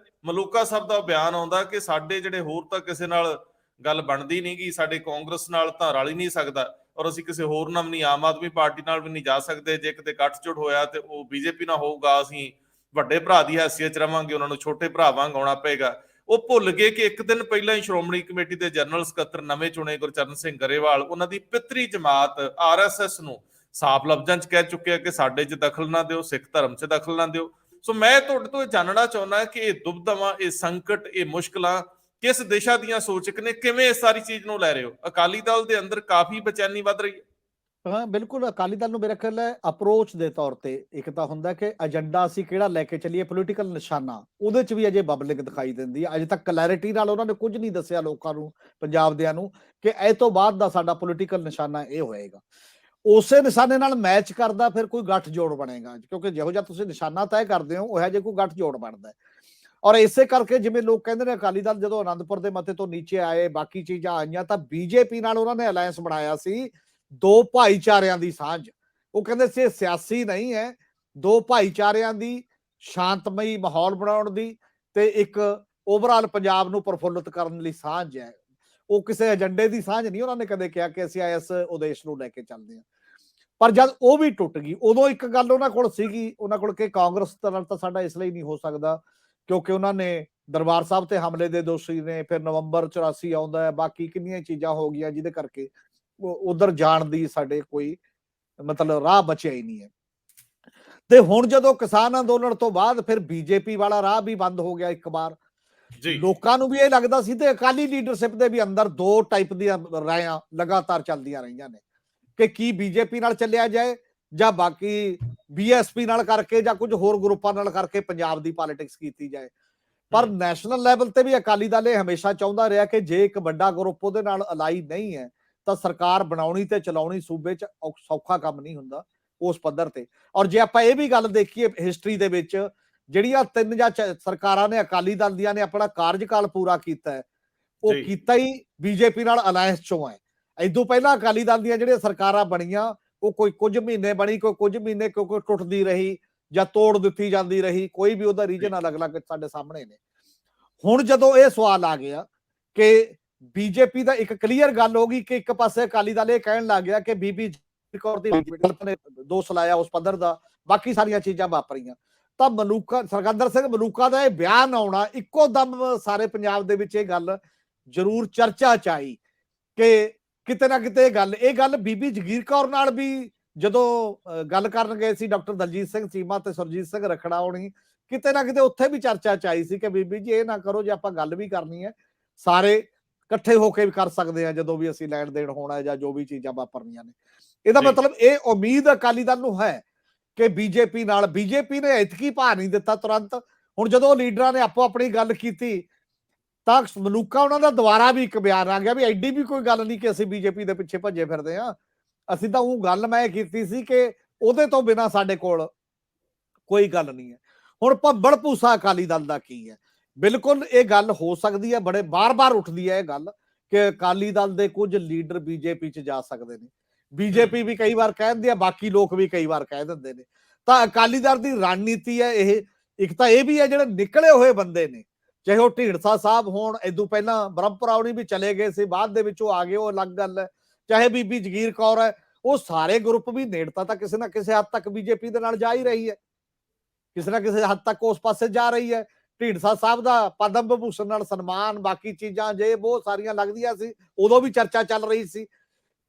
Speaker 1: ਮਲੂਕਾ ਸਾਹਿਬ ਦਾ ਬਿਆਨ ਆਉਂਦਾ ਕਿ ਸਾਡੇ ਜਿਹੜੇ ਹੋਰ ਤਾਂ ਕਿਸੇ ਨਾਲ ਗੱਲ ਬਣਦੀ ਨਹੀਂ ਗੀ, ਸਾਡੇ ਕਾਂਗਰਸ ਨਾਲ ਤਾਂ ਰਲ ਹੀ ਨਹੀਂ ਸਕਦਾ, ਔਰ ਅਸੀਂ ਕਿਸੇ ਹੋਰ ਨਾਲ ਵੀ ਨਹੀਂ, ਆਮ ਆਦਮੀ ਪਾਰਟੀ ਨਾਲ ਵੀ ਨਹੀਂ ਜਾ ਸਕਦੇ। ਜੇ ਕਿਤੇ ਗੱਠਜੋੜ ਹੋਇਆ ਤੇ ਉਹ ਬੀਜੇਪੀ ਨਾਲ ਹੋਊਗਾ, ਅਸੀਂ ਵੱਡੇ ਭਰਾ ਦੀ ਹੈਸੀਅਤ ਚ ਰਵਾਂਗੇ, ਉਹਨਾਂ ਨੂੰ ਛੋਟੇ ਭਰਾ ਵਾਂਗ ਆਉਣਾ ਪਏਗਾ। ਉਹ ਭੁੱਲ ਗਏ ਕਿ ਇੱਕ ਦਿਨ ਪਹਿਲਾਂ ਹੀ ਸ਼੍ਰੋਮਣੀ ਕਮੇਟੀ ਦੇ ਜਨਰਲ ਸਕੱਤਰ ਨਵੇਂ ਚੁਣੇ ਗੁਰਚਰਨ ਸਿੰਘ ਗਰੇਵਾਲ ਉਹਨਾਂ ਦੀ ਪਿਤਰੀ ਜਮਾਤ ਆਰਐਸਐਸ ਨੂੰ ਸਾਫ਼ ਲਫ਼ਜ਼ਾਂ 'ਚ ਕਹਿ ਚੁੱਕੇ ਆ ਕਿ ਸਾਡੇ 'ਚ ਦਖਲ ਨਾ ਦਿਓ, ਸਿੱਖ ਧਰਮ 'ਚ ਦਖਲ ਨਾ ਦਿਓ। ਸੋ ਮੈਂ ਤੁਹਾਡੇ ਤੋਂ ਇਹ ਜਾਣਨਾ ਚਾਹੁੰਦਾ ਕਿ ਇਹ ਦੁਬਦਮਾ, ਇਹ ਸੰਕਟ, ਇਹ ਮੁਸ਼ਕਲਾਂ ਕਿਸ ਦਿਸ਼ਾ ਦੀਆਂ ਸੋਚਕ ਨੇ, ਕਿਵੇਂ ਇਸ ਸਾਰੀ ਚੀਜ਼ ਨੂੰ ਲੈ ਰਹੇ ਹੋ? ਅਕਾਲੀ ਦਲ ਦੇ ਅੰਦਰ ਕਾਫੀ ਬੇਚੈਨੀ ਵੱਧ ਰਹੀ ਹੈ।
Speaker 2: ਹਾਂ ਬਿਲਕੁਲ, ਅਕਾਲੀ ਦਲ ਨੂੰ ਮੇਰੇ ਖਿਆਲ ਹੈ ਅਪਰੋਚ ਦੇ ਤੌਰ ਤੇ ਇੱਕ ਤਾਂ ਹੁੰਦਾ ਕਿ ਏਜੰਡਾ ਅਸੀਂ ਕਿਹੜਾ ਲੈ ਕੇ ਚੱਲੀਏ, ਪੋਲੀਟੀਕਲ ਨਿਸ਼ਾਨਾ, ਉਹਦੇ 'ਚ ਵੀ ਅਜੇ ਬਬਲਿੰਗ ਦਿਖਾਈ ਦਿੰਦੀ ਹੈ। ਅਜੇ ਤੱਕ ਕਲੈਰਿਟੀ ਨਾਲ ਉਹਨਾਂ ਨੇ ਕੁਝ ਨਹੀਂ ਦੱਸਿਆ ਲੋਕਾਂ ਨੂੰ, ਪੰਜਾਬ ਦਿਆਂ ਨੂੰ, ਕਿ ਇਹ ਤੋਂ ਬਾਅਦ ਦਾ ਸਾਡਾ ਪੋਲੀਟੀਕਲ ਨਿਸ਼ਾਨਾ ਇਹ ਹੋਏਗਾ। ਉਸੇ ਨਿਸ਼ਾਨੇ ਨਾਲ ਮੈਚ ਕਰਦਾ ਫਿਰ ਕੋਈ ਗੱਠਜੋੜ ਬਣੇਗਾ, ਕਿਉਂਕਿ ਜਿਹੋ ਜਿਹਾ ਤੁਸੀਂ ਨਿਸ਼ਾਨਾ ਤੈਅ ਕਰਦੇ ਹੋ ਉਹ ਜਿਹੇ ਕੋਈ ਗੱਠਜੋੜ ਬਣਦਾ ਹੈ। ਔਰ ਇਸੇ ਕਰਕੇ ਜਿਵੇਂ ਲੋਕ ਕਹਿੰਦੇ ਨੇ ਅਕਾਲੀ ਦਲ ਜਦੋਂ ਆਨੰਦਪੁਰ ਦੇ ਮੱਥੇ ਤੋਂ ਨੀਚੇ ਆਏ, ਬਾਕੀ ਚੀਜ਼ਾਂ ਆਈਆਂ, ਤਾਂ ਬੀਜੇਪੀ ਨਾਲ ਉਹਨਾਂ ਨੇ ਅਲਾਇੰਸ ਬਣਾਇਆ ਸੀ ਦੋ ਭਾਈਚਾਰਿਆਂ ਦੀ ਸਾਂਝ। ਉਹ ਕਹਿੰਦੇ ਸੀ ਸਿਆਸੀ ਨਹੀਂ ਹੈ, ਦੋ ਭਾਈਚਾਰਿਆਂ ਦੀ ਸ਼ਾਂਤਮਈ ਮਾਹੌਲ ਬਣਾਉਣ ਦੀ ਤੇ ਇੱਕ ਓਵਰਆਲ ਪੰਜਾਬ ਨੂੰ ਪ੍ਰਫੁੱਲਿਤ ਕਰਨ ਲਈ ਸਾਂਝ ਹੈ। ਉਹ ਕਿਸੇ ਏਜੰਡੇ ਦੀ ਸਾਂਝ ਨਹੀਂ ਉਹਨਾਂ ਨੇ ਕਦੇ ਕਿਹਾ ਕਿ ਅਸੀਂ ਇਸ ਉਦੇਸ਼ ਨੂੰ ਲੈ ਕੇ ਚੱਲਦੇ ਹਾਂ। ਪਰ ਜਦ ਉਹ ਵੀ ਟੁੱਟ ਗਈ, ਉਦੋਂ ਇੱਕ ਗੱਲ ਉਹਨਾਂ ਕੋਲ ਸੀਗੀ, ਉਹਨਾਂ ਕੋਲ ਕਿ ਕਾਂਗਰਸ ਨਾਲ ਤਾਂ ਸਾਡਾ ਇਸ ਲਈ ਨਹੀਂ ਹੋ ਸਕਦਾ ਕਿਉਂਕਿ ਉਹਨਾਂ ਨੇ ਦਰਬਾਰ ਸਾਹਿਬ ਤੇ ਹਮਲੇ ਦੇ ਦੋਸ਼ੀ ਨੇ, ਫਿਰ ਨਵੰਬਰ 84 ਆਉਂਦਾ ਹੈ, ਬਾਕੀ ਕਿੰਨੀਆਂ ਚੀਜ਼ਾਂ ਹੋ ਗਈਆਂ ਜਿਹਦੇ ਕਰਕੇ ਉਧਰ ਜਾਣ ਦੀ ਸਾਡੇ ਕੋਈ ਮਤਲਬ ਰਾਹ ਬਚਿਆ ਹੀ ਨਹੀਂ ਹੈ। ਤੇ ਹੁਣ ਜਦੋਂ ਕਿਸਾਨ ਅੰਦੋਲਨ ਤੋਂ ਬਾਅਦ ਫਿਰ ਬੀਜੇਪੀ ਵਾਲਾ ਰਾਹ ਵੀ ਬੰਦ ਹੋ ਗਿਆ ਇੱਕ ਵਾਰ। ਲੋਕਾਂ ਨੂੰ ਵੀ ਇਹ ਲੱਗਦਾ ਸੀ ਤੇ ਅਕਾਲੀ ਲੀਡਰਸ਼ਿਪ ਦੇ ਵੀ ਅੰਦਰ ਦੋ ਟਾਈਪ ਦੀਆਂ ਰਾਇਆਂ ਲਗਾਤਾਰ ਚੱਲਦੀਆਂ ਰਹੀਆਂ ਨੇ ਕਿ ਕੀ ਬੀਜੇਪੀ ਨਾਲ ਚੱਲਿਆ ਜਾਏ ਜਾਂ ਬਾਕੀ ਬੀਐਸਪੀ ਨਾਲ ਕਰਕੇ ਜਾਂ ਕੁਝ ਹੋਰ ਗਰੁੱਪਾਂ ਨਾਲ ਕਰਕੇ ਪੰਜਾਬ ਦੀ ਪੋਲਿਟਿਕਸ ਕੀਤੀ ਜਾਏ। ਪਰ ਨੈਸ਼ਨਲ ਲੈਵਲ ਤੇ ਵੀ ਅਕਾਲੀ ਦਲ ਇਹ ਹਮੇਸ਼ਾ ਚਾਹੁੰਦਾ ਰਿਹਾ ਕਿ ਜੇ ਇੱਕ ਵੱਡਾ ਗਰੁੱਪ ਉਹਦੇ ਨਾਲ ਅਲਾਈ ਨਹੀਂ ਹੈ ਤਾਂ ਸਰਕਾਰ ਬਣਾਉਣੀ ਤੇ ਚਲਾਉਣੀ ਸੂਬੇ 'ਚ ਸੌਖਾ ਕੰਮ ਨਹੀਂ ਹੁੰਦਾ ਉਸ ਪੱਧਰ ਤੇ। ਔਰ ਜੇ ਆਪਾਂ ਇਹ ਵੀ ਗੱਲ ਦੇਖੀਏ ਹਿਸਟਰੀ ਦੇ ਵਿੱਚ, ਜਿਹੜੀਆਂ 3 ਜਾਂ ਸਰਕਾਰਾਂ ਨੇ ਅਕਾਲੀ ਦਲ ਦੀਆਂ ਨੇ ਆਪਣਾ ਕਾਰਜਕਾਲ ਪੂਰਾ ਕੀਤਾ ਹੈ, ਉਹ ਕੀਤਾ ਹੀ ਬੀਜੇਪੀ ਨਾਲ ਅਲਾਇੰਸ ਚੋਂ ਹੈ। ਇਦੋਂ ਪਹਿਲਾਂ ਅਕਾਲੀ ਦਲ ਦੀਆਂ ਜਿਹੜੀਆਂ ਸਰਕਾਰਾਂ ਬਣੀਆਂ ਉਹ ਕੋਈ ਕੁਝ ਮਹੀਨੇ ਬਣੀ, ਕੋਈ ਕੁਝ ਮਹੀਨੇ ਕਿਉਂਕਿ ਟੁੱਟਦੀ ਰਹੀ ਜਾਂ ਤੋੜ ਦਿੱਤੀ ਜਾਂਦੀ ਰਹੀ, ਕੋਈ ਵੀ ਉਹਦਾ ਰੀਜਨ ਅਲੱਗ-ਅਲੱਗ ਸਾਡੇ ਸਾਹਮਣੇ ਨੇ। ਹੁਣ ਜਦੋਂ ਇਹ ਸਵਾਲ ਆ ਗਿਆ ਕਿ ਬੀਜੇਪੀ ਦਾ ਇੱਕ ਕਲੀਅਰ ਗੱਲ ਹੋ ਗਈ ਕਿ ਇੱਕ ਪਾਸੇ ਅਕਾਲੀ ਦਲ ਇਹ ਕਹਿਣ ਲੱਗ ਗਿਆ ਕਿ ਬੀਬੀ ਕੌਰ ਦੀ ਨੇ ਦੋਸ਼ ਲਾਇਆ ਉਸ ਪੱਧਰ ਦਾ, ਬਾਕੀ ਸਾਰੀਆਂ ਚੀਜ਼ਾਂ ਵਾਪਰੀਆਂ, ਤਾਂ ਮਲੂਕਾ ਸਰਕੰਦਰ ਸਿੰਘ ਮਲੂਕਾ ਦਾ ਇਹ ਬਿਆਨ ਆਉਣਾ ਇੱਕੋ ਦਮ ਸਾਰੇ ਪੰਜਾਬ ਦੇ ਵਿੱਚ ਇਹ ਗੱਲ ਜ਼ਰੂਰ ਚਰਚਾ ਚ ਆਈ ਕਿ ਕਿਤੇ ਨਾ ਕਿਤੇ ਇਹ ਗੱਲ ਬੀਬੀ ਜਗੀਰ ਕੌਰ ਨਾਲ ਵੀ ਜਦੋਂ ਗੱਲ ਕਰਨ ਗਏ ਸੀ ਡਾਕਟਰ ਦਲਜੀਤ ਸਿੰਘ ਚੀਮਾ ਤੇ ਸੁਰਜੀਤ ਸਿੰਘ ਰਖੜਾ ਹੋਣੀ, ਕਿਤੇ ਨਾ ਕਿਤੇ ਉੱਥੇ ਵੀ ਚਰਚਾ ਚ ਆਈ ਸੀ ਕਿ ਬੀਬੀ ਜੀ ਇਹ ਨਾ ਕਰੋ, ਜੇ ਆਪਾਂ ਗੱਲ ਵੀ ਕਰਨੀ ਹੈ ਸਾਰੇ ਇਕੱਠੇ ਹੋ ਕੇ ਵੀ ਕਰ ਸਕਦੇ ਆ ਜਦੋਂ ਵੀ ਅਸੀਂ ਲੈਣ ਦੇਣ ਹੋਣਾ ਹੈ ਜਾਂ ਜੋ ਵੀ ਚੀਜ਼ਾਂ ਵਾਪਰਨੀਆਂ ਨੇ। ਇਹਦਾ ਮਤਲਬ ਇਹ ਉਮੀਦ ਅਕਾਲੀ ਦਲ ਨੂੰ ਹੈ ਕਿ ਬੀਜੇਪੀ ਨਾਲ, ਬੀਜੇਪੀ ਨੇ ਇਤਕੀ ਭਾਅ ਨਹੀਂ ਦਿੱਤਾ ਤੁਰੰਤ। ਹੁਣ ਜਦੋਂ ਲੀਡਰਾਂ ਨੇ ਆਪੋ ਆਪਣੀ ਗੱਲ ਕੀਤੀ ਤਾਂ ਮਲੂਕਾ ਉਹਨਾਂ ਦਾ ਦੁਬਾਰਾ ਵੀ ਇੱਕ ਬਿਆਨ ਆ ਗਿਆ ਵੀ ਐਡੀ ਵੀ ਕੋਈ ਗੱਲ ਨਹੀਂ ਕਿ ਅਸੀਂ ਬੀਜੇਪੀ ਦੇ ਪਿੱਛੇ ਭੱਜੇ ਫਿਰਦੇ ਆ, ਅਸੀਂ ਤਾਂ ਉਹ ਗੱਲ ਮੈਂ ਕੀਤੀ ਸੀ ਕਿ ਉਹਦੇ ਤੋਂ ਬਿਨਾ ਸਾਡੇ ਕੋਲ ਕੋਈ ਗੱਲ ਨਹੀਂ ਹੈ। ਹੁਣ ਭੰਬਲ ਭੂਸਾ ਅਕਾਲੀ ਦਲ ਦਾ ਕੀ ਹੈ? ਬਿਲਕੁਲ ਇਹ ਗੱਲ ਹੋ ਸਕਦੀ ਹੈ, ਬੜੇ ਬਾਰ-ਬਾਰ ਉੱਠਦੀ ਹੈ ਇਹ ਗੱਲ ਕਿ ਅਕਾਲੀ ਦਲ ਦੇ ਕੁਝ ਲੀਡਰ ਬੀਜੇਪੀ 'ਚ ਜਾ ਸਕਦੇ ਨੇ। ਬੀਜੇਪੀ ਵੀ ਕਈ ਵਾਰ ਕਹਿ ਦਿੰਦੀ ਆ, ਬਾਕੀ ਲੋਕ ਵੀ ਕਈ ਵਾਰ ਕਹਿ ਦਿੰਦੇ ਨੇ। ਤਾਂ ਅਕਾਲੀ ਦਲ ਦੀ ਰਣਨੀਤੀ ਹੈ ਇਹ। ਇੱਕ ਤਾਂ ਇਹ ਵੀ ਹੈ ਜਿਹੜੇ ਨਿਕਲੇ ਹੋਏ ਬੰਦੇ ਨੇ, ਚਾਹੇ ਉਹ ਢੀਂਡਸਾ ਸਾਹਿਬ ਹੋਣ, ਇਦੋਂ ਪਹਿਲਾਂ ਬ੍ਰਹਮਪੁਰਾ ਹੋਣੀ ਵੀ ਚਲੇ ਗਏ ਸੀ, ਬਾਅਦ ਦੇ ਵਿੱਚ ਉਹ ਆ ਗਏ, ਉਹ ਅਲੱਗ ਗੱਲ ਹੈ। ਚਾਹੇ ਬੀਬੀ ਜਗੀਰ ਕੌਰ ਹੈ, ਉਹ ਸਾਰੇ ਗਰੁੱਪ ਵੀ ਨੇੜਤਾ ਤਾਂ ਕਿਸੇ ਨਾ ਕਿਸੇ ਹੱਦ ਤੱਕ ਬੀਜੇਪੀ ਦੇ ਨਾਲ ਜਾ ਹੀ ਰਹੀ ਹੈ, ਕਿਸੇ ਨਾ ਕਿਸੇ ਹੱਦ ਤੱਕ ਉਸ ਪਾਸੇ ਜਾ ਰਹੀ ਹੈ। ਢੀਂਡਸਾ ਸਾਹਿਬ ਦਾ ਪਦਮ ਵਿਭੂਸ਼ਣ ਨਾਲ ਸਨਮਾਨ, ਬਾਕੀ ਚੀਜ਼ਾਂ ਜੇ ਬਹੁਤ ਸਾਰੀਆਂ ਲੱਗਦੀਆਂ ਸੀ, ਉਦੋਂ ਵੀ ਚਰਚਾ ਚੱਲ ਰਹੀ ਸੀ।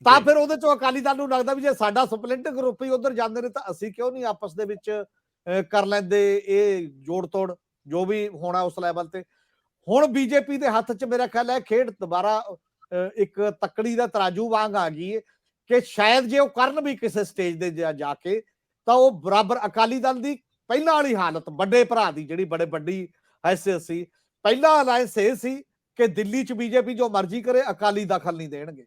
Speaker 2: ਤਾਂ ਫਿਰ ਉਹਦੇ ਚੋਂ ਅਕਾਲੀ ਦਲ ਨੂੰ ਲੱਗਦਾ ਵੀ ਜੇ ਸਾਡਾ ਸਪਲਿੰਟ ਗਰੁੱਪ ਹੀ ਉਧਰ ਜਾਂਦੇ ਨੇ ਤਾਂ ਅਸੀਂ ਕਿਉਂ ਨਹੀਂ ਆਪਸ ਦੇ ਵਿੱਚ ਕਰ ਲੈਂਦੇ ਇਹ ਜੋੜ ਤੋੜ ਜੋ ਵੀ ਹੋਣਾ ਉਸ ਲੈਵਲ ਤੇ। ਹੁਣ ਬੀਜੇਪੀ ਦੇ ਹੱਥ 'ਚ ਮੇਰਾ ਖਿਆਲ ਹੈ ਖੇਡ ਦੁਬਾਰਾ ਇੱਕ ਤੱਕੜੀ ਦਾ ਤਰਾਜੂ ਵਾਂਗ ਆ ਗਈ ਹੈ ਕਿ ਸ਼ਾਇਦ ਜੇ ਉਹ ਕਰਨ ਵੀ ਕਿਸੇ ਸਟੇਜ ਦੇ ਜਾ ਕੇ ਤਾਂ ਉਹ ਬਰਾਬਰ ਅਕਾਲੀ ਦਲ ਦੀ ਪਹਿਲਾਂ ਵਾਲੀ ਹਾਲਤ, ਵੱਡੇ ਭਰਾ ਦੀ ਜਿਹੜੀ ਬੜੇ ਵੱਡੀ ਹੈਸੀਅਤ ਸੀ, ਪਹਿਲਾ ਅਲਾਇੰਸ ਇਹ ਸੀ ਕਿ ਦਿੱਲੀ 'ਚ ਬੀਜੇਪੀ ਜੋ ਮਰਜ਼ੀ ਕਰੇ ਅਕਾਲੀ ਦਖਲ ਨਹੀਂ ਦੇਣਗੇ,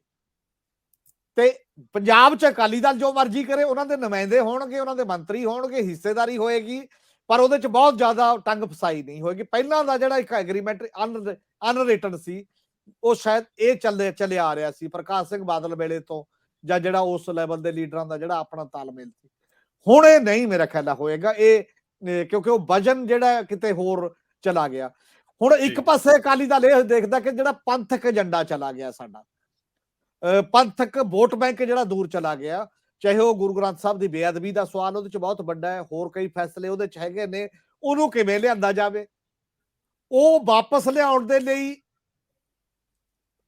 Speaker 2: ਤੇ ਪੰਜਾਬ 'ਚ ਅਕਾਲੀ ਦਲ ਜੋ ਮਰਜ਼ੀ ਕਰੇ ਉਹਨਾਂ ਦੇ ਨੁਮਾਇੰਦੇ ਹੋਣਗੇ, ਉਹਨਾਂ ਦੇ ਮੰਤਰੀ ਹੋਣਗੇ, ਹਿੱਸੇਦਾਰੀ ਹੋਏਗੀ, ਪਰ ਉਹਦੇ 'ਚ ਬਹੁਤ ਜ਼ਿਆਦਾ ਟੰਗ ਫਸਾਈ ਨਹੀਂ ਹੋਏਗੀ। ਪਹਿਲਾਂ ਦਾ ਜਿਹੜਾ ਇੱਕ ਐਗਰੀਮੈਂਟ ਅਨਰਿਟਨ ਸੀ ਉਹ ਸ਼ਾਇਦ ਇਹ ਚੱਲੇ ਆ ਰਿਹਾ ਸੀ ਪ੍ਰਕਾਸ਼ ਸਿੰਘ ਬਾਦਲ ਵੇਲੇ ਤੋਂ, ਜਾਂ ਜਿਹੜਾ ਉਸ ਲੈਵਲ ਦੇ ਲੀਡਰਾਂ ਦਾ ਜਿਹੜਾ ਆਪਣਾ ਤਾਲਮੇਲ ਸੀ। ਹੁਣ ਇਹ ਨਹੀਂ ਮੇਰਾ ਖਿਆਲ ਹੋਏਗਾ ਇਹ, ਕਿਉਂਕਿ ਉਹ ਵਜਨ ਜਿਹੜਾ ਕਿਤੇ ਹੋਰ ਚਲਾ ਗਿਆ। ਹੁਣ ਇੱਕ ਪਾਸੇ ਅਕਾਲੀ ਦਲ ਇਹ ਦੇਖਦਾ ਕਿ ਜਿਹੜਾ ਪੰਥਕ ਏਜੰਡਾ ਚਲਾ ਗਿਆ ਸਾਡਾ, ਪੰਥਕ ਵੋਟ ਬੈਂਕ ਜਿਹੜਾ ਦੂਰ ਚਲਾ ਗਿਆ, ਚਾਹੇ ਉਹ ਗੁਰੂ ਗ੍ਰੰਥ ਸਾਹਿਬ ਦੀ ਬੇਅਦਬੀ ਦਾ ਸਵਾਲ ਉਹਦੇ ਚ ਬਹੁਤ ਵੱਡਾ ਹੈ, ਹੋਰ ਕਈ ਫੈਸਲੇ ਉਹਦੇ ਚ ਹੈਗੇ ਨੇ, ਉਹਨੂੰ ਕਿਵੇਂ ਲਿਆਂਦਾ ਜਾਵੇ। ਉਹ ਵਾਪਸ ਲਿਆਉਣ ਦੇ ਲਈ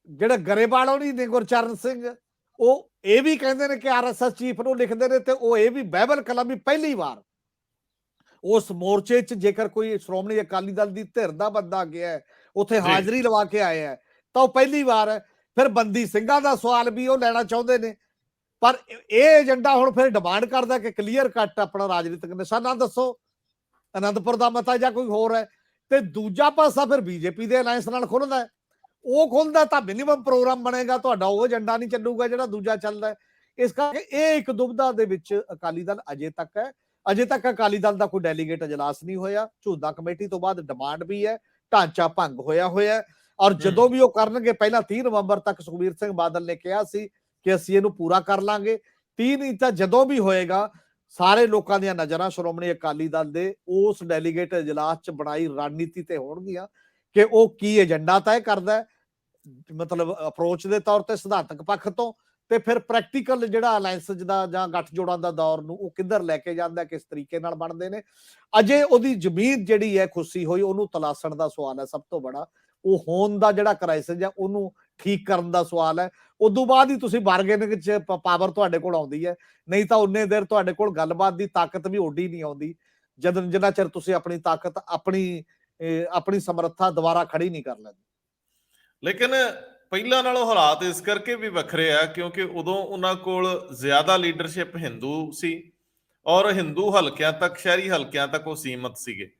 Speaker 2: ਜਿਹੜਾ ਗਰੇਵਾਲ ਹੋਣੀ ਨੇ, ਗੁਰਚਰਨ ਸਿੰਘ, ਉਹ ਇਹ ਵੀ ਕਹਿੰਦੇ ਨੇ ਕਿ ਆਰਐਸਐਸ ਚੀਫ ਨੂੰ ਲਿਖਦੇ ਨੇ, ਤੇ ਉਹ ਇਹ ਵੀ ਬਾਈਬਲ ਕਲਮ ਵੀ ਪਹਿਲੀ ਵਾਰ ਉਸ ਮੋਰਚੇ 'ਚ ਜੇਕਰ ਕੋਈ ਸ਼੍ਰੋਮਣੀ ਅਕਾਲੀ ਦਲ ਦੀ ਧਿਰ ਦਾ ਬੰਦਾ ਗਿਆ ਹੈ, ਉੱਥੇ ਹਾਜ਼ਰੀ ਲਵਾ ਕੇ ਆਇਆ ਹੈ, ਤਾਂ ਉਹ ਪਹਿਲੀ ਵਾਰ ਹੈ। ਫਿਰ ਬੰਦੀ ਸਿੰਘਾਂ ਦਾ ਸਵਾਲ ਵੀ ਉਹ ਲੈਣਾ ਚਾਹੁੰਦੇ ਨੇ, ਪਰ ਇਹ ਏਜੰਡਾ ਹੁਣ ਫਿਰ ਡਿਮਾਂਡ ਕਰਦਾ ਕਿ ਕਲੀਅਰ ਕੱਟ ਆਪਣਾ ਰਾਜਨੀਤਿਕ ਨਿਸ਼ਾਨਾ ਦੱਸੋ, ਅਨੰਦਪੁਰ ਦਾ ਮਤਾ ਜਾਂ ਕੋਈ ਹੋਰ ਹੈ। ਤੇ ਦੂਜਾ ਪਾਸਾ ਫਿਰ ਬੀਜੇਪੀ ਦੇ ਅਲਾਇੰਸ ਨਾਲ ਖੁੱਲਦਾ ਹੈ, ਉਹ ਖੁੱਲਦਾ ਤਾਂ ਮਿਨੀਮਮ ਪ੍ਰੋਗਰਾਮ ਬਣੇਗਾ, ਤੁਹਾਡਾ ਉਹ ਏਜੰਡਾ ਨਹੀਂ ਚੱਲੂਗਾ ਜਿਹੜਾ ਦੂਜਾ ਚੱਲਦਾ ਹੈ। ਇਸ ਕਰਕੇ ਇਹ ਇੱਕ ਦੁਬਿਧਾ ਦੇ ਵਿੱਚ ਅਕਾਲੀ ਦਲ ਅਜੇ ਤੱਕ ਹੈ। ਅਜੇ ਤੱਕ ਅਕਾਲੀ ਦਲ ਦਾ ਕੋਈ ਡੈਲੀਗੇਟ ਅਜਲਾਸ ਨਹੀਂ ਹੋਇਆ, ਝੂਦਾ ਕਮੇਟੀ ਤੋਂ ਬਾਅਦ ਡਿਮਾਂਡ ਵੀ ਹੈ, ਢਾਂਚਾ ਭੰਗ ਹੋਇਆ ਔਰ ਜਦੋਂ ਵੀ ਉਹ ਕਰਨਗੇ, ਪਹਿਲਾਂ 30 ਨਵੰਬਰ ਤੱਕ ਸੁਖਬੀਰ ਸਿੰਘ ਬਾਦਲ ਨੇ ਕਿਹਾ ਸੀ ਕਿ ਅਸੀਂ ਇਹਨੂੰ ਪੂਰਾ ਕਰ ਲਾਂਗੇ, 30 ਨਹੀਂ ਤਾਂ ਜਦੋਂ ਵੀ ਹੋਏਗਾ ਸਾਰੇ ਲੋਕਾਂ ਦੀਆਂ ਨਜ਼ਰਾਂ ਸ਼੍ਰੋਮਣੀ ਅਕਾਲੀ ਦਲ ਦੇ ਉਸ ਡੈਲੀਗੇਟ ਅਜਲਾਸ 'ਚ ਬਣਾਈ ਰਣਨੀਤੀ ਤੇ ਹੋਣਗੀਆਂ ਕਿ ਉਹ ਕੀ ਏਜੰਡਾ ਤੈਅ ਕਰਦਾ, ਮਤਲਬ ਅਪਰੋਚ ਦੇ ਤੌਰ ਤੇ ਸਿਧਾਂਤਕ ਪੱਖ ਤੋਂ, ਤੇ ਫਿਰ ਪ੍ਰੈਕਟੀਕਲ ਜਿਹੜਾ ਅਲਾਇੰਸ ਦਾ ਜਾਂ ਗੱਠਜੋੜਾਂ ਦਾ ਦੌਰ ਨੂੰ ਉਹ ਕਿੱਧਰ ਲੈ ਕੇ ਜਾਂਦਾ, ਕਿਸ ਤਰੀਕੇ ਨਾਲ ਬਣਦੇ ਨੇ। ਅਜੇ ਉਹਦੀ ਜ਼ਮੀਨ ਜਿਹੜੀ ਹੈ ਖੁੱਸੀ ਹੋਈ, ਉਹਨੂੰ ਤਲਾਸ਼ਣ ਦਾ ਸਵਾਲ ਹੈ ਸਭ ਤੋਂ ਬੜਾ, ਉਹ ਹੋਣ ਦਾ ਜਿਹੜਾ ਕ੍ਰਾਈਸਿਸ ਹੈ ਉਹਨੂੰ ਠੀਕ ਕਰਨ ਦਾ ਸਵਾਲ ਹੈ। ਉਦੋਂ ਬਾਅਦ ਹੀ ਤੁਸੀਂ ਬਾਰਗੇਨਿੰਗ 'ਚ ਪਾਵਰ ਤੁਹਾਡੇ ਕੋਲ ਆਉਂਦੀ ਹੈ, ਨਹੀਂ ਤਾਂ ਉਨੇ ਦੇਰ ਤੁਹਾਡੇ ਕੋਲ ਗੱਲਬਾਤ ਦੀ ਤਾਕਤ ਵੀ ਓਡੀ ਨਹੀਂ ਆਉਂਦੀ ਜਿੰਨਾ ਚਿਰ ਤੁਸੀਂ ਆਪਣੀ ਤਾਕਤ, ਆਪਣੀ ਸਮਰੱਥਾ ਦੁਬਾਰਾ ਖੜੀ ਨਹੀਂ ਕਰ ਲੈਂਦੇ।
Speaker 1: ਲੇਕਿਨ ਪਹਿਲਾਂ ਨਾਲੋਂ ਹਾਲਾਤ ਇਸ ਕਰਕੇ ਵੀ ਵੱਖਰੇ ਆ ਕਿਉਂਕਿ ਉਦੋਂ ਉਹਨਾਂ ਕੋਲ ਜ਼ਿਆਦਾ ਲੀਡਰਸ਼ਿਪ ਹਿੰਦੂ ਸੀ ਔਰ ਹਿੰਦੂ ਹਲਕਿਆਂ ਤੱਕ, ਸ਼ਹਿਰੀ ਹਲਕਿਆਂ ਤੱਕ ਉਹ ਸੀਮਤ ਸੀਗੇ।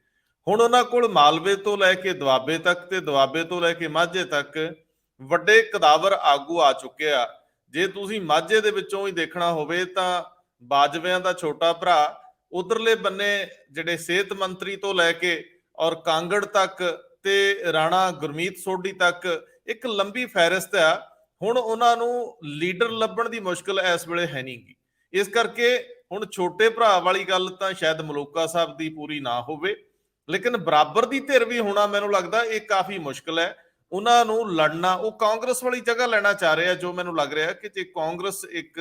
Speaker 1: ਹੁਣ ਉਹਨਾਂ ਕੋਲ ਮਾਲਵੇ ਤੋਂ ਲੈ ਕੇ ਦੁਆਬੇ ਤੱਕ ਤੇ ਦੁਆਬੇ ਤੋਂ ਲੈ ਕੇ ਮਾਝੇ ਤੱਕ ਵੱਡੇ ਕਦਾਵਰ ਆਗੂ ਆ ਚੁੱਕੇ ਆ। ਜੇ ਤੁਸੀਂ ਮਾਝੇ ਦੇ ਵਿੱਚੋਂ ਹੀ ਦੇਖਣਾ ਹੋਵੇ ਤਾਂ ਬਾਜਵਿਆਂ ਦਾ ਛੋਟਾ ਭਰਾ, ਉਧਰਲੇ ਬੰਨੇ ਜਿਹੜੇ ਸਿਹਤ ਮੰਤਰੀ ਤੋਂ ਲੈ ਕੇ ਔਰ ਕਾਂਗੜ ਤੱਕ ਤੇ ਰਾਣਾ ਗੁਰਮੀਤ ਸੋਢੀ ਤੱਕ ਇੱਕ ਲੰਬੀ ਫਹਿਰਿਸਤ ਆ। ਹੁਣ ਉਹਨਾਂ ਨੂੰ ਲੀਡਰ ਲੱਭਣ ਦੀ ਮੁਸ਼ਕਲ ਇਸ ਵੇਲੇ ਹੈ ਨਹੀਂ ਗੀ। ਇਸ ਕਰਕੇ ਹੁਣ ਛੋਟੇ ਭਰਾ ਵਾਲੀ ਗੱਲ ਤਾਂ ਸ਼ਾਇਦ ਮਲੂਕਾ ਸਾਹਿਬ ਦੀ ਪੂਰੀ ਨਾ ਹੋਵੇ, ਲੇਕਿਨ ਬਰਾਬਰ ਦੀ ਧਿਰ ਵੀ ਹੋਣਾ ਮੈਨੂੰ ਲੱਗਦਾ ਇਹ ਕਾਫੀ ਮੁਸ਼ਕਲ ਹੈ। ਉਹਨਾਂ ਨੂੰ ਲੜਨਾ, ਉਹ ਕਾਂਗਰਸ ਵਾਲੀ ਜਗ੍ਹਾ ਲੈਣਾ ਚਾਹ ਰਿਹਾ, ਜੋ ਮੈਨੂੰ ਲੱਗ ਰਿਹਾ ਕਿ ਜੇ ਕਾਂਗਰਸ ਇੱਕ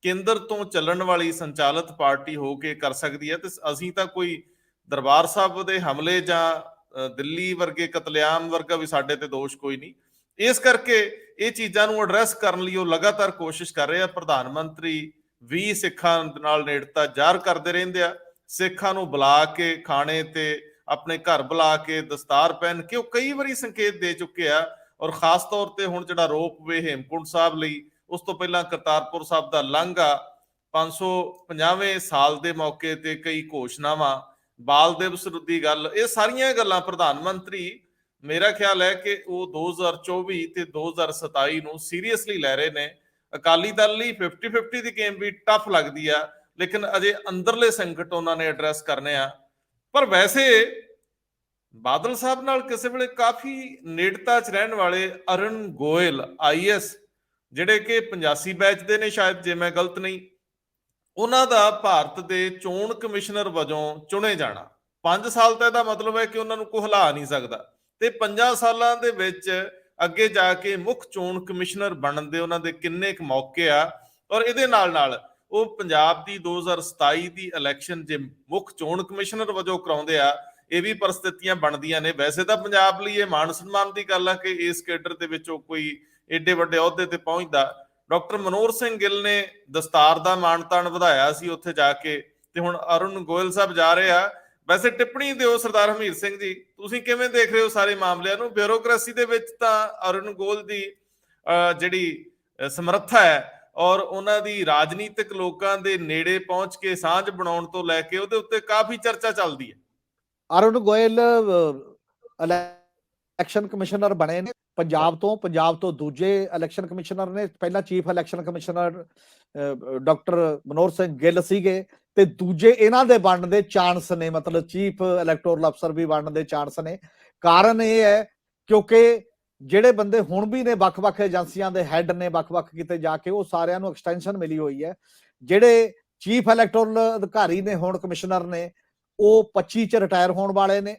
Speaker 1: ਕੇਂਦਰ ਤੋਂ ਚੱਲਣ ਵਾਲੀ ਸੰਚਾਲਿਤ ਪਾਰਟੀ ਹੋ ਕੇ ਕਰ ਸਕਦੀ ਹੈ ਤੇ ਅਸੀਂ ਤਾਂ ਕੋਈ ਦਰਬਾਰ ਸਾਹਿਬ ਦੇ ਹਮਲੇ ਜਾਂ ਦਿੱਲੀ ਵਰਗੇ ਕਤਲੇਆਮ ਵਰਗਾ ਵੀ ਸਾਡੇ ਤੇ ਦੋਸ਼ ਕੋਈ ਨਹੀਂ। ਇਸ ਕਰਕੇ ਇਹ ਚੀਜ਼ਾਂ ਨੂੰ ਐਡਰੈਸ ਕਰਨ ਲਈ ਉਹ ਲਗਾਤਾਰ ਕੋਸ਼ਿਸ਼ ਕਰ ਰਹੇ ਆ। ਪ੍ਰਧਾਨ ਮੰਤਰੀ ਵੀ ਸਿੱਖਾਂ ਨਾਲ ਨੇੜਤਾ ਜ਼ਾਹਰ ਕਰਦੇ ਰਹਿੰਦੇ ਆ, ਸਿੱਖਾਂ ਨੂੰ ਬੁਲਾ ਕੇ ਖਾਣੇ ਤੇ ਆਪਣੇ ਘਰ ਬੁਲਾ ਕੇ ਦਸਤਾਰ ਪਹਿਨ ਕੇ, ਉਹ ਕਈ ਵਾਰੀ ਸੰਕੇਤ ਦੇ ਚੁੱਕੇ ਆ। ਔਰ ਖਾਸ ਤੌਰ ਤੇ ਹੁਣ ਜਿਹੜਾ ਰੋਪਵੇ ਹੇਮਕੁੰਟ ਸਾਹਿਬ ਲਈ, ਉਸ ਤੋਂ ਪਹਿਲਾਂ ਕਰਤਾਰਪੁਰ ਸਾਹਿਬ ਦਾ ਲਾਂਘਾ, 550ਵੇਂ ਸਾਲ ਦੇ ਮੌਕੇ ਤੇ ਕਈ ਘੋਸ਼ਣਾਵਾਂ, ਬਾਲ ਦਿਵਸ ਦੀ ਗੱਲ, ਇਹ ਸਾਰੀਆਂ ਗੱਲਾਂ ਪ੍ਰਧਾਨ ਮੰਤਰੀ ਮੇਰਾ ਖਿਆਲ ਹੈ ਕਿ ਉਹ 2024 ਤੇ 2027 ਨੂੰ ਸੀਰੀਅਸਲੀ ਲੈ ਰਹੇ ਨੇ। ਅਕਾਲੀ ਦਲ ਲਈ 50-50 ਦੀ ਗੇਮ ਵੀ ਟਫ ਲੱਗਦੀ ਆ, ਲੇਕਿਨ ਅਜੇ ਅੰਦਰਲੇ ਸੰਕਟ ਉਹਨਾਂ ਨੇ ਐਡਰੈਸ ਕਰਨੇ ਆ। ਪਰ ਵੈਸੇ ਬਾਦਲ ਸਾਹਿਬ ਨਾਲ ਕਿਸੇ ਵੇਲੇ ਕਾਫੀ ਨੇੜਤਾ 'ਚ ਰਹਿਣ ਵਾਲੇ ਅਰੁਣ ਗੋਇਲ IAS, ਜਿਹੜੇ ਕਿ 85 ਬੈਚ ਦੇ ਨੇ ਸ਼ਾਇਦ, ਜੇ ਮੈਂ ਗਲਤ ਨਹੀਂ, ਉਹਨਾਂ ਦਾ ਭਾਰਤ ਦੇ ਚੋਣ ਕਮਿਸ਼ਨਰ ਵਜੋਂ ਚੁਣੇ ਜਾਣਾ 5 ਸਾਲ ਤਾਂ ਇਹਦਾ ਮਤਲਬ ਹੈ ਕਿ ਉਹਨਾਂ ਨੂੰ ਕੋਈ ਹਿਲਾ ਨਹੀਂ ਸਕਦਾ, ਤੇ 5 ਸਾਲਾਂ ਦੇ ਵਿੱਚ ਅੱਗੇ ਜਾ ਕੇ ਮੁੱਖ ਚੋਣ ਕਮਿਸ਼ਨਰ ਬਣਨ ਦੇ ਉਹਨਾਂ ਦੇ ਕਿੰਨੇ ਕੁ ਮੌਕੇ ਆ। ਔਰ ਇਹਦੇ ਨਾਲ ਨਾਲ ਉਹ ਪੰਜਾਬ ਦੀ 2027 ਦੀ ਇਲੈਕਸ਼ਨ ਜੇ ਮੁੱਖ ਚੋਣ ਕਮਿਸ਼ਨਰ ਵਜੋਂ ਕਰਾਉਂਦੇ ਆ, ਇਹ ਵੀ ਪਰਿਸਥਿਤੀਆਂ ਬਣਦੀਆਂ ਨੇ। ਵੈਸੇ ਤਾਂ ਪੰਜਾਬ ਲਈ ਇਹ ਮਾਣ ਸਨਮਾਨ ਦੀ ਗੱਲ ਆ ਕਿ ਇਸ ਕੇਡਰ ਦੇ ਵਿੱਚੋਂ ਕੋਈ ਏਡੇ ਵੱਡੇ ਅਹੁਦੇ ਤੇ ਪਹੁੰਚਦਾ। ਡਾਕਟਰ ਮਨੋਹਰ ਸਿੰਘ ਗਿੱਲ ਨੇ ਦਸਤਾਰ ਦਾ ਮਾਣ ਤਾਣ ਵਧਾਇਆ ਸੀ ਉੱਥੇ ਜਾ ਕੇ, ਤੇ ਹੁਣ ਅਰੁਣ ਗੋਇਲ ਸਾਹਿਬ ਜਾ ਰਹੇ ਆ। ਵੈਸੇ ਟਿੱਪਣੀ ਦਿਓ ਸਰਦਾਰ ਹਮੀਰ ਸਿੰਘ ਜੀ, ਤੁਸੀਂ ਕਿਵੇਂ ਦੇਖ ਰਹੇ ਹੋ ਸਾਰੇ ਮਾਮਲਿਆਂ ਨੂੰ? ਬਿਊਰੋਕ੍ਰੇਸੀ ਦੇ ਵਿੱਚ ਤਾਂ ਅਰੁਣ ਗੋਇਲ ਦੀ ਜਿਹੜੀ ਸਮਰੱਥਾ ਹੈ ਔਰ ਉਹਨਾਂ ਦੀ ਰਾਜਨੀਤਿਕ ਲੋਕਾਂ ਦੇ ਨੇੜੇ ਪਹੁੰਚ ਕੇ ਸਾਂਝ ਬਣਾਉਣ ਤੋਂ ਲੈ ਕੇ ਉਹਦੇ ਉੱਤੇ ਕਾਫੀ ਚਰਚਾ ਚੱਲਦੀ ਹੈ।
Speaker 2: ਅਰੁਣ ਗੋਇਲ ਇਲੈਕਸ਼ਨ ਕਮਿਸ਼ਨਰ ਬਣੇ ਨੇ ਪੰਜਾਬ ਤੋਂ ਦੂਜੇ ਇਲੈਕਸ਼ਨ ਕਮਿਸ਼ਨਰ ਨੇ। ਪਹਿਲਾਂ chief election commissioner doctor Manohar Singh Gill ਸੀਗੇ, ਤੇ ਦੂਜੇ ਇਹਨਾਂ ਦੇ ਬਣਨ ਦੇ ਚਾਂਸ ਨੇ, ਮਤਲਬ ਚੀਫ ਇਲੈਕਟੋਰਲ ਅਫਸਰ ਵੀ ਬਣਨ ਦੇ ਚਾਂਸ ਨੇ। ਕਾਰਨ ਇਹ ਹੈ ਕਿਉਂਕਿ ਜਿਹੜੇ ਬੰਦੇ ਹੁਣ ਵੀ ਨੇ ਵੱਖ-ਵੱਖ ਏਜੰਸੀਆਂ ਦੇ ਹੈੱਡ ਨੇ, ਵੱਖ-ਵੱਖ ਕਿਤੇ ਜਾ ਕੇ, ਉਹ ਸਾਰਿਆਂ ਨੂੰ ਐਕਸਟੈਂਸ਼ਨ ਮਿਲੀ ਹੋਈ ਹੈ। ਜਿਹੜੇ ਚੀਫ ਇਲੈਕਟੋਰਲ ਅਧਿਕਾਰੀ ਨੇ ਹੁਣ ਕਮਿਸ਼ਨਰ ਨੇ, ਉਹ 25 ਚ ਰਿਟਾਇਰ ਹੋਣ ਵਾਲੇ ਨੇ,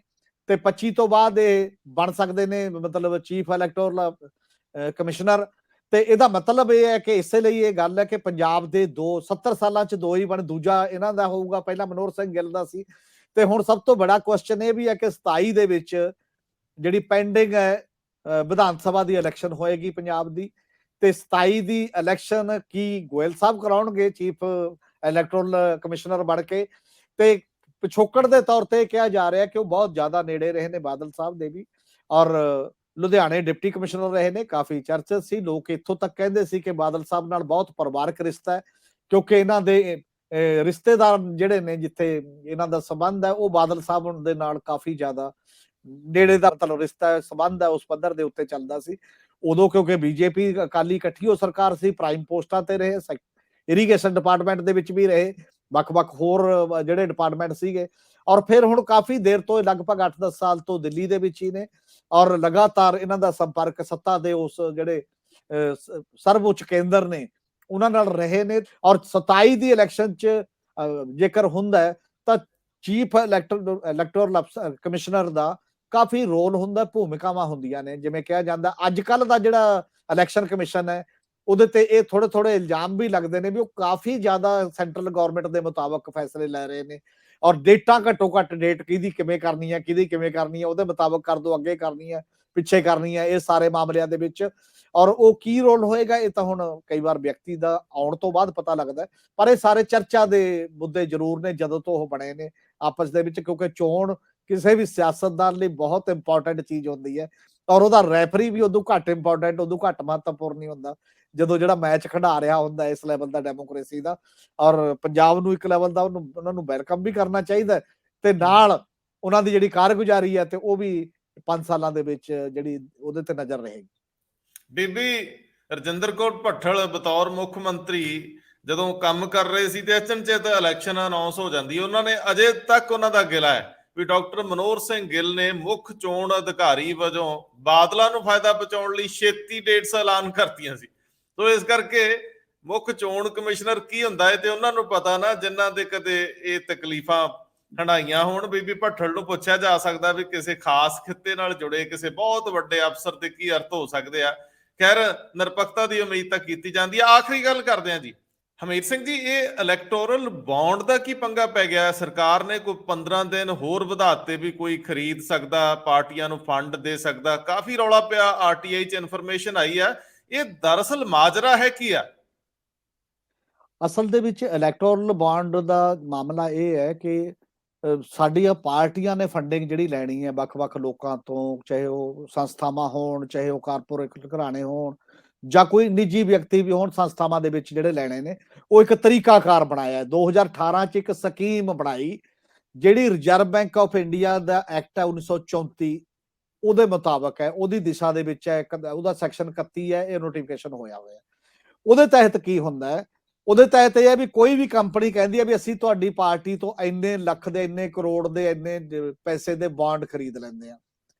Speaker 2: ਤੇ 25 ਤੋਂ ਬਾਅਦ ਇਹ ਬਣ ਸਕਦੇ ਨੇ ਮਤਲਬ ਚੀਫ ਇਲੈਕਟੋਰਲ ਕਮਿਸ਼ਨਰ। ਤੇ ਇਹਦਾ ਮਤਲਬ ਇਹ ਹੈ ਕਿ ਇਸੇ ਲਈ ਇਹ ਗੱਲ ਹੈ ਕਿ ਪੰਜਾਬ ਦੇ 70 ਸਾਲਾਂ ਚ ਦੋ ਹੀ ਬਣ, ਦੂਜਾ ਇਹਨਾਂ ਦਾ ਹੋਊਗਾ, ਪਹਿਲਾਂ ਮਨੋਹਰ ਸਿੰਘ ਗਿੱਲ ਦਾ ਸੀ। ਤੇ ਹੁਣ ਸਭ ਤੋਂ ਬੜਾ ਕੁਐਸਚਨ ਇਹ ਵੀ ਹੈ ਕਿ 27 ਦੇ ਵਿੱਚ ਜਿਹੜੀ ਪੈਂਡਿੰਗ ਹੈ ਵਿਧਾਨ ਸਭਾ ਦੀ ਇਲੈਕਸ਼ਨ ਹੋਏਗੀ ਪੰਜਾਬ ਦੀ, ਤੇ 27 ਦੀ ਇਲੈਕਸ਼ਨ ਕੀ ਗੋਇਲ ਸਾਹਿਬ ਕਰਾਉਣਗੇ ਚੀਫ ਇਲੈਕਟੋਰਲ ਕਮਿਸ਼ਨਰ ਬਣ ਕੇ? ਤੇ ਪਿਛੋਕੜ ਦੇ ਤੌਰ ਤੇ ਕਿਹਾ ਜਾ ਰਿਹਾ ਕਿ ਉਹ ਬਹੁਤ ਜ਼ਿਆਦਾ ਨੇੜੇ ਰਹੇ ਨੇ ਬਾਦਲ ਸਾਹਿਬ ਦੇ ਵੀ, ਔਰ ਲੁਧਿਆਣੇ ਡਿਪਟੀ ਕਮਿਸ਼ਨਰ ਰਹੇ ਨੇ। ਕਾਫੀ ਚਰਚਾ ਸੀ, ਲੋਕ ਇੱਥੋਂ ਤੱਕ ਕਹਿੰਦੇ ਸੀ ਕਿ ਬਾਦਲ ਸਾਹਿਬ ਨਾਲ ਬਹੁਤ ਪਰਿਵਾਰਕ ਰਿਸ਼ਤਾ ਹੈ, ਕਿਉਂਕਿ ਇਹਨਾਂ ਦੇ ਰਿਸ਼ਤੇਦਾਰ ਜਿਹੜੇ ਨੇ, ਜਿੱਥੇ ਇਹਨਾਂ ਦਾ ਸੰਬੰਧ ਹੈ, ਉਹ ਬਾਦਲ ਸਾਹਿਬ ਦੇ ਨਾਲ ਕਾਫੀ ਜ਼ਿਆਦਾ ਨੇੜੇ ਦਾ ਮਤਲਬ ਰਿਸ਼ਤਾ ਹੈ, ਸੰਬੰਧ ਹੈ, ਉਸ ਪੱਧਰ ਦੇ ਉੱਤੇ ਚੱਲਦਾ ਸੀ ਉਦੋਂ। ਕਿਉਂਕਿ ਬੀਜੇਪੀ ਅਕਾਲੀ ਇਕੱਠੀ ਹੋ ਸਰਕਾਰ ਸੀ, ਪ੍ਰਾਈਮ ਪੋਸਟਾਂ ਤੇ ਰਹੇ, ਇਰੀਗੇਸ਼ਨ ਡਿਪਾਰਟਮੈਂਟ ਦੇ ਵਿੱਚ ਵੀ ਰਹੇ, ਵੱਖ-ਵੱਖ ਹੋਰ ਜਿਹੜੇ ਡਿਪਾਰਟਮੈਂਟ ਸੀਗੇ। ਔਰ ਫਿਰ ਹੁਣ ਕਾਫੀ ਦੇਰ ਤੋਂ, ਲਗਭਗ 8-10 ਸਾਲ ਤੋਂ ਦਿੱਲੀ ਦੇ ਵਿੱਚ ਹੀ ਨੇ, ਔਰ ਲਗਾਤਾਰ ਇਹਨਾਂ ਦਾ ਸੰਪਰਕ ਸੱਤਾ ਦੇ ਉਸ ਜਿਹੜੇ ਸਰਵਉੱਚ ਕੇਂਦਰ ਨੇ ਉਹਨਾਂ ਨਾਲ ਰਹੇ ਨੇ। ਔਰ 27 ਦੀ ਇਲੈਕਸ਼ਨ 'ਚ ਜੇਕਰ ਹੁੰਦਾ ਹੈ ਤਾਂ ਚੀਫ ਇਲੈਕਟੋਰਲ ਕਮਿਸ਼ਨਰ ਦਾ ਕਾਫੀ ਰੋਲ ਹੁੰਦਾ, ਭੂਮਿਕਾਵਾਂ ਹੁੰਦੀਆਂ ਨੇ। ਜਿਵੇਂ ਕਿਹਾ ਜਾਂਦਾ ਅੱਜ ਕੱਲ ਦਾ ਜਿਹੜਾ ਇਲੈਕਸ਼ਨ ਕਮਿਸ਼ਨ ਹੈ, ਉਹਦੇ ਤੇ ਇਹ ਥੋੜੇ ਇਲਜ਼ਾਮ ਵੀ ਲੱਗਦੇ ਨੇ ਵੀ ਉਹ ਕਾਫੀ ਜ਼ਿਆਦਾ ਸੈਂਟਰਲ ਗਵਰਨਮੈਂਟ ਦੇ ਮੁਤਾਬਕ ਫੈਸਲੇ ਲੈ ਰਹੇ ਨੇ, ਔਰ ਡੇਟਾਂ ਘੱਟੋ ਘੱਟ ਡੇਟ ਕਿਹਦੀ ਕਿਵੇਂ ਕਰਨੀ ਹੈ, ਉਹਦੇ ਮੁਤਾਬਕ ਕਰ ਦੋ, ਅੱਗੇ ਕਰਨੀ ਹੈ, ਪਿੱਛੇ ਕਰਨੀ ਹੈ, ਇਹ ਸਾਰੇ ਮਾਮਲਿਆਂ ਦੇ ਵਿੱਚ। ਔਰ ਉਹ ਕੀ ਰੋਲ ਹੋਏਗਾ ਇਹ ਤਾਂ ਹੁਣ ਕਈ ਵਾਰ ਵਿਅਕਤੀ ਦਾ ਆਉਣ ਤੋਂ ਬਾਅਦ ਪਤਾ ਲੱਗਦਾ, ਪਰ ਇਹ ਸਾਰੇ ਚਰਚਾ ਦੇ ਮੁੱਦੇ ਜ਼ਰੂਰ ਨੇ ਜਦੋਂ ਤੋਂ ਉਹ ਬਣੇ ਨੇ ਆਪਸ ਦੇ ਵਿੱਚ, ਕਿਉਂਕਿ ਚੋਣ ਕਿਸੇ ਵੀ ਸਿਆਸਤਦਾਨ ਲਈ ਬਹੁਤ ਇੰਪੋਰਟੈਂਟ ਚੀਜ਼ ਹੁੰਦੀ ਹੈ, ਔਰ ਉਹਦਾ ਰੈਫਰੀ ਵੀ ਉਦੋਂ ਘੱਟ ਇੰਪੋਰਟੈਂਟ, ਉਦੋਂ ਘੱਟ ਮਹੱਤਵਪੂਰਨ ਨਹੀਂ ਹੁੰਦਾ ਜਦੋਂ ਜਿਹੜਾ ਮੈਚ ਖਿਡਾ ਰਿਹਾ ਹੁੰਦਾ ਇਸ ਲੈਵਲ ਦਾ ਡੈਮੋਕ੍ਰੇਸੀ ਦਾ। ਔਰ ਪੰਜਾਬ ਨੂੰ ਇੱਕ ਲੈਵਲ ਦਾ ਉਹਨਾਂ ਨੂੰ ਵੈਲਕਮ ਵੀ ਕਰਨਾ ਚਾਹੀਦਾ, ਤੇ ਨਾਲ ਉਹਨਾਂ ਦੀ ਜਿਹੜੀ ਕਾਰਗੁਜ਼ਾਰੀ ਹੈ ਤੇ ਉਹ ਵੀ 5 ਸਾਲਾਂ ਦੇ ਵਿੱਚ ਜਿਹੜੀ ਉਹਦੇ ਤੇ ਨਜ਼ਰ ਰਹੇਗੀ।
Speaker 1: ਬੀਬੀ ਰਜਿੰਦਰ ਕੌਰ ਭੱਠਲ ਬਤੌਰ ਮੁੱਖ ਮੰਤਰੀ ਜਦੋਂ ਕੰਮ ਕਰ ਰਹੇ ਸੀ ਤੇ ਅਚਨਚੇਤ ਇਲੈਕਸ਼ਨ ਅਨਾਉਂਸ ਹੋ ਜਾਂਦੀ, ਉਹਨਾਂ ਨੇ ਅਜੇ ਤੱਕ ਉਹਨਾਂ ਦਾ ਗਿਲਾ ਹੈ ਵੀ ਡਾਕਟਰ ਮਨੋਹਰ ਸਿੰਘ ਗਿੱਲ ਨੇ ਮੁੱਖ ਚੋਣ ਅਧਿਕਾਰੀ ਵਜੋਂ ਬਾਦਲਾਂ ਨੂੰ ਫਾਇਦਾ ਪਹੁੰਚਾਉਣ ਲਈ ਛੇਤੀ ਡੇਟਸ ਐਲਾਨ ਕਰਤੀਆਂ ਸੀ। ਤੋ ਇਸ ਕਰਕੇ ਮੁੱਖ ਚੋਣ ਕਮਿਸ਼ਨਰ ਕੀ ਹੁੰਦਾ ਹੈ ਤੇ ਉਹਨਾਂ ਨੂੰ ਪਤਾ ਨਾ, ਜਿਨ੍ਹਾਂ ਦੇ ਕਦੇ ਇਹ ਤਕਲੀਫਾਂ ਹੰਡਾਈਆਂ ਹੋਣ। ਬੀਬੀ ਭੱਠਲ ਨੂੰ ਪੁੱਛਿਆ ਜਾ ਸਕਦਾ ਵੀ ਕਿਸੇ ਖਾਸ ਖਿੱਤੇ ਨਾਲ ਜੁੜੇ ਕਿਸੇ ਬਹੁਤ ਵੱਡੇ ਅਫਸਰ ਦੇ ਕੀ ਅਰਥ ਹੋ ਸਕਦੇ ਆ। ਖੈਰ, ਨਿਰਪੱਖਤਾ ਦੀ ਉਮੀਦ ਤਾਂ ਕੀਤੀ ਜਾਂਦੀ ਹੈ। ਆਖਰੀ ਗੱਲ ਕਰਦੇ ਆ ਜੀ ਹਮੀਰ ਸਿੰਘ ਜੀ, ਇਹ ਇਲੈਕਟੋਰਲ ਬੌਂਡ ਦਾ ਕੀ ਪੰਗਾ ਪੈ ਗਿਆ? ਸਰਕਾਰ ਨੇ ਕੋਈ 15 ਦਿਨ ਹੋਰ ਵਧਾਤੇ ਵੀ ਕੋਈ ਖਰੀਦ ਸਕਦਾ, ਪਾਰਟੀਆਂ ਨੂੰ ਫੰਡ ਦੇ ਸਕਦਾ, ਕਾਫੀ ਰੌਲਾ ਪਿਆ, RTI 'ਚ ਇਨਫੋਰਮੇਸ਼ਨ ਆਈ ਆ। ਇਹ ਦਰਅਸਲ ਮਾਜਰਾ ਹੈ ਕੀ ਆ?
Speaker 2: ਅਸਲ ਦੇ ਵਿੱਚ ਇਲੈਕਟੋਰਲ ਬੌਂਡ ਦਾ ਮਾਮਲਾ ਇਹ ਹੈ ਕਿ ਸਾਡੀਆਂ ਪਾਰਟੀਆਂ ਨੇ ਫੰਡਿੰਗ ਜਿਹੜੀ ਲੈਣੀ ਹੈ ਵੱਖ-ਵੱਖ ਲੋਕਾਂ ਤੋਂ, ਚਾਹੇ ਉਹ ਸੰਸਥਾਵਾਂ ਹੋਣ, ਚਾਹੇ ਉਹ ਕਾਰਪੋਰੇਟ ਘਰਾਣੇ ਹੋਣ ਜਾਂ ਕੋਈ ਨਿੱਜੀ ਵਿਅਕਤੀ ਵੀ ਹੋਣ, ਸੰਸਥਾਵਾਂ ਦੇ ਵਿੱਚ ਜਿਹੜੇ ਲੈਣੇ ਨੇ, ਉਹ ਇੱਕ ਤਰੀਕਾਕਾਰ ਬਣਾਇਆ। 2018 ਚ ਇੱਕ ਸਕੀਮ ਬਣਾਈ ਜਿਹੜੀ reserve bank of India the act ਹੈ 1934 ਉਹਦੇ ਮੁਤਾਬਕ ਹੈ, ਉਹਦੀ ਦਿਸ਼ਾ ਦੇ ਵਿੱਚ ਹੈ, ਉਹਦਾ ਸੈਕਸ਼ਨ 31 ਹੈ, ਇਹ ਨੋਟੀਫਿਕੇਸ਼ਨ ਹੋਇਆ ਹੋਇਆ। ਉਹਦੇ ਤਹਿਤ ਕੀ ਹੁੰਦਾ ਹੈ, ਉਹਦੇ ਤਹਿਤ ਇਹ ਹੈ ਵੀ ਕੋਈ ਵੀ ਕੰਪਨੀ ਕਹਿੰਦੀ ਹੈ ਵੀ ਅਸੀਂ ਤੁਹਾਡੀ ਪਾਰਟੀ ਤੋਂ ਇੰਨੇ ਲੱਖ ਦੇ, ਇੰਨੇ ਕਰੋੜ ਦੇ, ਇੰਨੇ ਪੈਸੇ ਦੇ ਬੌਂਡ ਖਰੀਦ ਲੈਂਦੇ ਆ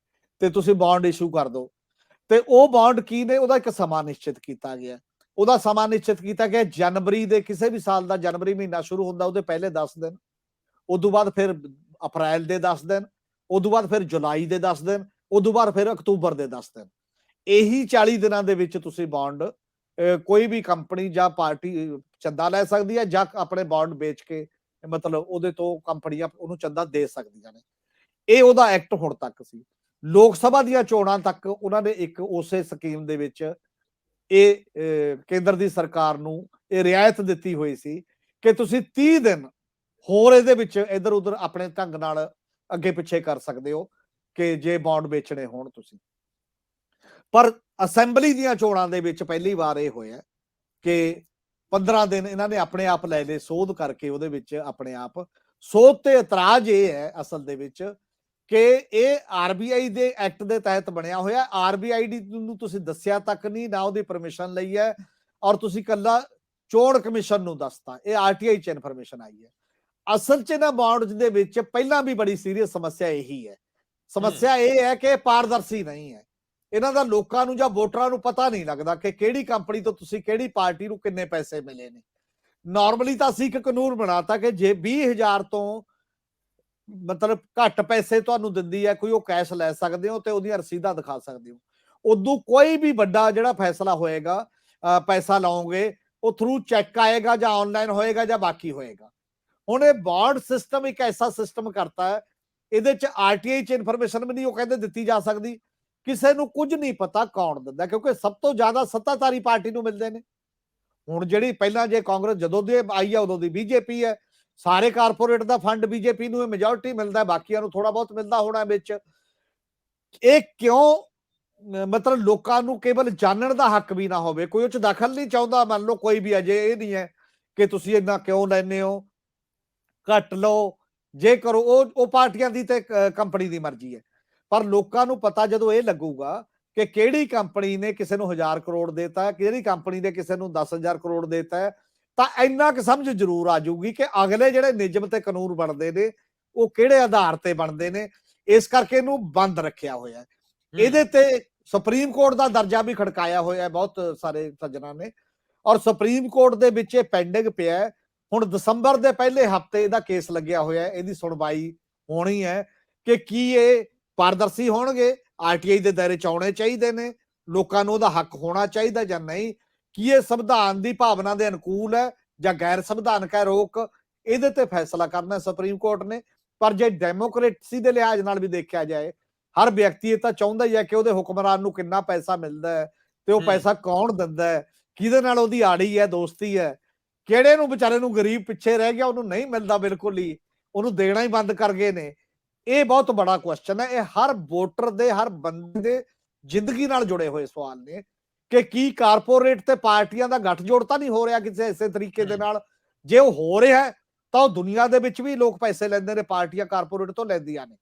Speaker 2: ਤੇ ਤੁਸੀਂ ਬੌਂਡ ਇਸ਼ੂ ਕਰ ਦਿਓ। ਤੇ ਉਹ ਬੌਂਡ ਕੀ ਨੇ, ਉਹਦਾ ਇੱਕ ਸਮਾਂ ਨਿਸ਼ਚਿਤ ਕੀਤਾ ਗਿਆ। ਉਹਦਾ ਸਮਾਂ ਨਿਸ਼ਚਿਤ ਕੀਤਾ ਗਿਆ ਜਨਵਰੀ ਦੇ, ਕਿਸੇ ਵੀ ਸਾਲ ਦਾ ਜਨਵਰੀ ਮਹੀਨਾ ਸ਼ੁਰੂ ਹੁੰਦਾ ਉਹਦੇ ਪਹਿਲੇ 10 ਦਿਨ, ਉਦੋਂ ਬਾਅਦ ਫਿਰ ਅਪ੍ਰੈਲ ਦੇ 10 ਦਿਨ, ਉਦੋਂ ਬਾਅਦ ਫਿਰ ਜੁਲਾਈ ਦੇ 10 ਦਿਨ, ਉਦੋਂ ਬਾਅਦ ਫਿਰ ਅਕਤੂਬਰ ਦੇ 10 ਦਿਨ। ਇਹੀ 40 ਦਿਨਾਂ ਦੇ ਵਿੱਚ ਤੁਸੀਂ ਬੌਂਡ ਕੋਈ ਵੀ ਕੰਪਨੀ ਜਾਂ ਪਾਰਟੀ ਚੰਦਾ ਲੈ ਸਕਦੀ ਹੈ ਜਾਂ ਆਪਣੇ ਬੌਂਡ ਵੇਚ ਕੇ ਮਤਲਬ ਉਹਦੇ ਤੋਂ ਕੰਪਨੀਆਂ ਉਹਨੂੰ ਚੰਦਾ ਦੇ ਸਕਦੀਆਂ ਨੇ। ਇਹ ਉਹਦਾ ਐਕਟ ਹੁਣ ਤੱਕ ਸੀ। ਲੋਕ ਸਭਾ ਦੀਆਂ ਚੋਣਾਂ ਤੱਕ ਉਹਨਾਂ ਨੇ ਇੱਕ ਉਸੇ ਸਕੀਮ ਦੇ ਵਿੱਚ ਇਹ ਕੇਂਦਰ ਦੀ ਸਰਕਾਰ ਨੂੰ ਇਹ ਰਿਆਇਤ ਦਿੱਤੀ ਹੋਈ ਸੀ ਕਿ ਤੁਸੀਂ 30 ਦਿਨ ਹੋਰ ਇਹਦੇ ਵਿੱਚ ਇੱਧਰ ਉੱਧਰ ਆਪਣੇ ਢੰਗ ਨਾਲ ਅੱਗੇ ਪਿੱਛੇ ਕਰ ਸਕਦੇ ਹੋ ਕਿ ਜੇ ਬੌਂਡ ਵੇਚਣੇ ਹੋਣ ਤੁਸੀਂ। ਪਰ ਅਸੈਂਬਲੀ ਦੀਆਂ ਚੋਣਾਂ ਦੇ ਵਿੱਚ ਪਹਿਲੀ ਵਾਰ ਇਹ ਹੋਇਆ ਕਿ 15 ਦਿਨ ਇਹਨਾਂ ਨੇ ਆਪਣੇ ਆਪ ਲੈ ਲਏ ਸੋਧ ਕਰਕੇ ਉਹਦੇ ਵਿੱਚ ਆਪਣੇ ਆਪ। ਸੋਧ ਤੇ ਇਤਰਾਜ਼ ਇਹ ਹੈ ਅਸਲ ਦੇ ਵਿੱਚ ਕਿ ਇਹ ਆਰਬੀਆਈ ਦੇ ਐਕਟ ਦੇ ਤਹਿਤ ਬਣਿਆ ਹੋਇਆ। ਆਰਬੀਆਈ ਨੂੰ ਤੁਸੀਂ ਦੱਸਿਆ ਤੱਕ ਨਹੀਂ, ਨਾ ਉਹਦੀ ਪਰਮਿਸ਼ਨ ਲਈ ਹੈ, ਔਰ ਤੁਸੀਂ ਕੱਲਾ ਚੋਣ ਕਮਿਸ਼ਨ ਨੂੰ ਦੱਸਤਾ। ਇਹ ਆਰਟੀਆਈ ਚ ਇਨਫੋਰਮੇਸ਼ਨ ਆਈ ਹੈ। ਅਸਲ ਚ ਨਾ ਬੌਂਡਸ ਦੇ ਵਿੱਚ ਪਹਿਲਾਂ ਵੀ ਬੜੀ ਸੀਰੀਅਸ ਸਮੱਸਿਆ ਇਹੀ ਹੈ। ਸਮੱਸਿਆ ਇਹ ਹੈ ਕਿ ਪਾਰਦਰਸ਼ੀ ਨਹੀਂ ਹੈ। ਇਹਨਾਂ ਦਾ ਲੋਕਾਂ ਨੂੰ ਜਾਂ ਵੋਟਰਾਂ ਨੂੰ ਪਤਾ ਨਹੀਂ ਲੱਗਦਾ ਕਿ ਕਿਹੜੀ ਕੰਪਨੀ ਤੋਂ ਤੁਸੀਂ ਕਿਹੜੀ ਪਾਰਟੀ ਨੂੰ ਕਿੰਨੇ ਪੈਸੇ ਮਿਲੇ ਨੇ। ਨਾਰਮਲੀ ਤਾਂ ਅਸੀਂ ਇੱਕ ਕਾਨੂੰਨ ਬਣਾਤਾ ਕਿ ਜੇ 20,000 ਤੋਂ ਮਤਲਬ ਘੱਟ ਪੈਸੇ ਤੁਹਾਨੂੰ ਦਿੰਦੀ ਹੈ ਕੋਈ, ਉਹ ਕੈਸ਼ ਲੈ ਸਕਦੇ ਹੋ ਤੇ ਉਹਦੀਆਂ ਰਸੀਦਾਂ ਦਿਖਾ ਸਕਦੇ ਹੋ। ਉਦੋਂ ਕੋਈ ਵੀ ਵੱਡਾ ਜਿਹੜਾ ਫੈਸਲਾ ਹੋਏਗਾ, ਪੈਸਾ ਲਾਓਗੇ, ਉਹ ਥਰੂ ਚੈੱਕ ਆਏਗਾ ਜਾਂ ਆਨਲਾਈਨ ਹੋਏਗਾ ਜਾਂ ਬਾਕੀ ਹੋਏਗਾ। ਹੁਣ ਇਹ ਬੌਂਡ ਸਿਸਟਮ ਇੱਕ ਐਸਾ ਸਿਸਟਮ ਕਰਤਾ ਹੈ, ਇਹਦੇ ਚ ਆਰਟੀਆਈ ਚ ਇਨਫੋਰਮੇਸ਼ਨ ਵੀ ਨਹੀਂ ਉਹ ਕਹਿੰਦੇ ਦਿੱਤੀ ਜਾ ਸਕਦੀ। ਕਿਸੇ ਨੂੰ ਕੁਝ ਨਹੀਂ ਪਤਾ ਕੌਣ ਦਿੰਦਾ, ਕਿਉਂਕਿ ਸਭ ਤੋਂ ਜ਼ਿਆਦਾ ਸੱਤਾਧਾਰੀ ਪਾਰਟੀ ਨੂੰ ਮਿਲਦੇ ਨੇ। ਹੁਣ ਜਿਹੜੀ ਪਹਿਲਾਂ ਜੇ ਕਾਂਗਰਸ ਜਦੋਂ ਦੀ ਆਈ ਹੈ ਉਦੋਂ ਦੀ ਬੀਜੇਪੀ ਹੈ, ਸਾਰੇ ਕਾਰਪੋਰੇਟ ਦਾ ਫੰਡ ਬੀਜੇਪੀ ਨੂੰ ਮੈਜੋਰਿਟੀ ਮਿਲਦਾ, ਬਾਕੀਆਂ ਨੂੰ ਥੋੜਾ ਬਹੁਤ ਮਿਲਦਾ ਹੋਣਾ ਵਿੱਚ। ਇਹ ਕਿਉਂ? ਮਤਲਬ ਲੋਕਾਂ ਨੂੰ ਕੇਵਲ ਜਾਣਨ ਦਾ ਹੱਕ ਵੀ ਨਾ ਹੋਵੇ, ਕੋਈ ਉਹ ਚ ਦਖਲ ਨਹੀਂ ਚਾਹੁੰਦਾ। ਮੰਨ ਲਓ ਕੋਈ ਵੀ ਅਜੇ ਇਹ ਨਹੀਂ ਹੈ ਕਿ ਤੁਸੀਂ ਇੰਨਾ ਕਿਉਂ ਲੈਂਦੇ ਹੋ, ਘੱਟ ਲਓ, ਜੇ ਕਰੋ, ਉਹ ਪਾਰਟੀਆਂ ਦੀ ਤੇ ਕੰਪਨੀ ਦੀ ਮਰਜ਼ੀ ਹੈ। ਪਰ ਲੋਕਾਂ ਨੂੰ ਪਤਾ ਜਦੋਂ ਇਹ ਲੱਗੂਗਾ ਕਿ ਕਿਹੜੀ ਕੰਪਨੀ ਨੇ ਕਿਸੇ ਨੂੰ 1000 ਕਰੋੜ ਦੇਤਾ, ਕਿਹੜੀ ਕੰਪਨੀ ਨੇ ਕਿਸੇ ਨੂੰ 10,000 ਕਰੋੜ ਦੇਤਾ, ਤਾਂ ਇੰਨਾ ਕੁ ਸਮਝ ਜ਼ਰੂਰ ਆ ਜਾਊਗੀ ਕਿ ਅਗਲੇ ਜਿਹੜੇ ਨਿਯਮ ਤੇ ਕਾਨੂੰਨ ਬਣਦੇ ਨੇ ਉਹ ਕਿਹੜੇ ਆਧਾਰ ਤੇ ਬਣਦੇ ਨੇ। ਇਸ ਕਰਕੇ ਇਹਨੂੰ ਬੰਦ ਰੱਖਿਆ ਹੋਇਆ। ਇਹਦੇ ਤੇ ਸੁਪਰੀਮ ਕੋਰਟ ਦਾ ਦਰਜਾ ਵੀ ਖੜਕਾਇਆ ਹੋਇਆ ਬਹੁਤ ਸਾਰੇ ਸੱਜਣਾ ਨੇ, ਔਰ ਸੁਪਰੀਮ ਕੋਰਟ ਦੇ ਵਿੱਚ ਇਹ ਪੈਂਡਿੰਗ ਪਿਆ। ਹੁਣ ਦਸੰਬਰ ਦੇ ਪਹਿਲੇ ਹਫਤੇ ਇਹਦਾ ਕੇਸ ਲੱਗਿਆ ਹੋਇਆ, ਇਹਦੀ ਸੁਣਵਾਈ ਹੋਣੀ ਹੈ ਕਿ ਕੀ ਇਹ ਪਾਰਦਰਸ਼ੀ ਹੋਣਗੇ, ਆਰਟੀਆਈ ਦੇ ਦਾਇਰੇ ਚ ਆਉਣੇ ਚਾਹੀਦੇ ਨੇ, ਲੋਕਾਂ ਨੂੰ ਉਹਦਾ ਹੱਕ ਹੋਣਾ ਚਾਹੀਦਾ ਜਾਂ ਨਹੀਂ, ਕੀ ਇਹ ਸੰਵਿਧਾਨ ਦੀ ਭਾਵਨਾ ਦੇ ਅਨੁਕੂਲ ਹੈ ਜਾਂ ਗੈਰ ਸੰਵਿਧਾਨਕ ਹੈ ਰੋਕ, ਇਹਦੇ ਤੇ ਫੈਸਲਾ ਕਰਨਾ ਸੁਪਰੀਮ ਕੋਰਟ ਨੇ। ਪਰ ਜੇ ਡੈਮੋਕ੍ਰੇਸੀ ਦੇ ਲਿਹਾਜ਼ ਨਾਲ ਵੀ ਦੇਖਿਆ ਜਾਏ, ਹਰ ਵਿਅਕਤੀ ਇਹ ਤਾਂ ਚਾਹੁੰਦਾ ਹੀ ਹੈ ਕਿ ਉਹਦੇ ਹੁਕਮਰਾਨ ਨੂੰ ਕਿੰਨਾ ਪੈਸਾ ਮਿਲਦਾ ਹੈ ਤੇ ਉਹ ਪੈਸਾ ਕੌਣ ਦਿੰਦਾ ਹੈ, ਕਿਹਦੇ ਨਾਲ ਉਹਦੀ ਆੜੀ ਹੈ, ਦੋਸਤੀ ਹੈ, ਕਿਹੜੇ ਨੂੰ ਵਿਚਾਰੇ ਨੂੰ ਗਰੀਬ ਪਿੱਛੇ ਰਹਿ ਗਿਆ ਉਹਨੂੰ ਨਹੀਂ ਮਿਲਦਾ ਬਿਲਕੁਲ ਹੀ, ਉਹਨੂੰ ਦੇਣਾ ਹੀ ਬੰਦ ਕਰ ਗਏ ਨੇ। ਇਹ ਬਹੁਤ ਬੜਾ ਕੁਐਸਚਨ ਹੈ। ਇਹ ਹਰ ਵੋਟਰ ਦੇ, ਹਰ ਬੰਦੇ ਦੇ ਜ਼ਿੰਦਗੀ ਨਾਲ ਜੁੜੇ ਹੋਏ ਸਵਾਲ ਨੇ ਕਿ ਕੀ ਕਾਰਪੋਰੇਟ ਤੇ ਪਾਰਟੀਆਂ ਦਾ ਗੱਠਜੋੜ ਤਾਂ ਨਹੀਂ ਹੋ ਰਿਹਾ ਕਿਸੇ ਐਸੇ ਤਰੀਕੇ ਦੇ ਨਾਲ। ਜੇ ਉਹ ਹੋ ਰਿਹਾ ਤਾਂ ਉਹ ਦੁਨੀਆ ਦੇ ਵਿੱਚ ਵੀ ਲੋਕ ਪੈਸੇ ਲੈਂਦੇ ਨੇ, ਪਾਰਟੀਆਂ ਕਾਰਪੋਰੇਟ ਤੋਂ ਲੈਂਦੀਆਂ ਨੇ,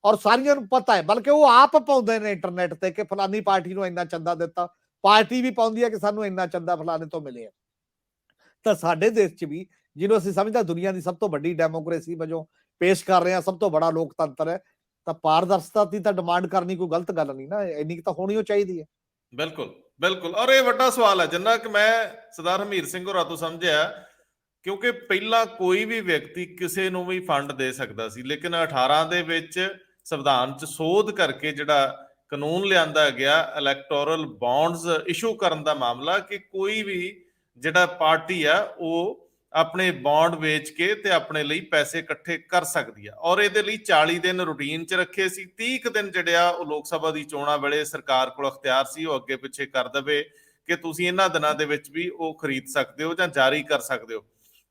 Speaker 2: ਔਰ ਸਾਰਿਆਂ ਨੂੰ ਪਤਾ ਹੈ। ਬਲਕਿ ਉਹ ਆਪ ਪਾਉਂਦੇ ਨੇ ਇੰਟਰਨੈਟ ਤੇ ਕਿ ਫਲਾਨੀ ਪਾਰਟੀ ਨੂੰ ਇੰਨਾ ਚੰਦਾ ਦਿੱਤਾ, ਪਾਰਟੀ ਵੀ ਪਾਉਂਦੀ ਹੈ ਕਿ ਸਾਨੂੰ ਇੰਨਾ ਚੰਦਾ ਫਲਾਣੇ ਤੋਂ ਮਿਲਿਆ। ਤਾਂ ਸਾਡੇ ਦੇਸ਼ 'ਚ ਵੀ, ਜਿਹਨੂੰ ਅਸੀਂ ਸਮਝਦਾ ਦੁਨੀਆ ਦੀ ਸਭ ਤੋਂ ਵੱਡੀ ਡੈਮੋਕ੍ਰੇਸੀ ਵਜੋਂ ਪੇਸ਼ ਕਰ ਰਹੇ ਹਾਂ, ਸਭ ਤੋਂ ਬੜਾ ਲੋਕਤੰਤਰ ਹੈ, ਤਾਂ ਪਾਰਦਰਸ਼ਤਾ ਦੀ ਤਾਂ ਡਿਮਾਂਡ ਕਰਨੀ ਕੋਈ ਗਲਤ ਗੱਲ ਨਹੀਂ ਨਾ, ਇੰਨੀ ਤਾਂ ਹੋਣੀ ਓ ਚਾਹੀਦੀ ਹੈ।
Speaker 1: ਬਿਲਕੁਲ ਬਿਲਕੁਲ। ਔਰ ਇਹ ਵੱਡਾ ਸਵਾਲ ਹੈ ਜਿੰਨਾ ਕਿ ਮੈਂ ਸਰਦਾਰ ਹਮੀਰ ਸਿੰਘ ਹੋਰਾਂ ਤੋਂ ਸਮਝਿਆ, ਕਿਉਂਕਿ ਪਹਿਲਾਂ ਕੋਈ ਵੀ ਵਿਅਕਤੀ ਕਿਸੇ ਨੂੰ ਵੀ ਫੰਡ ਦੇ ਸਕਦਾ ਸੀ, ਲੇਕਿਨ 18 ਦੇ ਵਿੱਚ ਸੰਵਿਧਾਨ 'ਚ ਸੋਧ ਕਰਕੇ ਜਿਹੜਾ ਕਾਨੂੰਨ ਲਿਆਂਦਾ ਗਿਆ ਇਲੈਕਟੋਰਲ ਬੌਂਡਸ ਇਸ਼ੂ ਕਰਨ ਦਾ ਮਾਮਲਾ, ਕਿ ਕੋਈ ਵੀ ਜਿਹੜਾ ਪਾਰਟੀ ਆ ਉਹ ਆਪਣੇ ਬੌਂਡ ਵੇਚ ਕੇ ਤੇ ਆਪਣੇ ਲਈ ਪੈਸੇ ਇਕੱਠੇ ਕਰ ਸਕਦੀ ਆ। ਔਰ ਇਹਦੇ ਲਈ 40 ਦਿਨ ਰੂਟੀਨ 'ਚ ਰੱਖੇ ਸੀ। 30 ਦਿਨ ਜਿਹੜੇ ਆ ਉਹ ਲੋਕ ਸਭਾ ਦੀ ਚੋਣਾਂ ਵੇਲੇ ਸਰਕਾਰ ਕੋਲ ਅਖਤਿਆਰ ਸੀ, ਉਹ ਅੱਗੇ ਪਿੱਛੇ ਕਰ ਦੇਵੇ ਕਿ ਤੁਸੀਂ ਇਹਨਾਂ ਦਿਨਾਂ ਦੇ ਵਿੱਚ ਵੀ ਉਹ ਖਰੀਦ ਸਕਦੇ ਹੋ ਜਾਂ ਜਾਰੀ ਕਰ ਸਕਦੇ ਹੋ।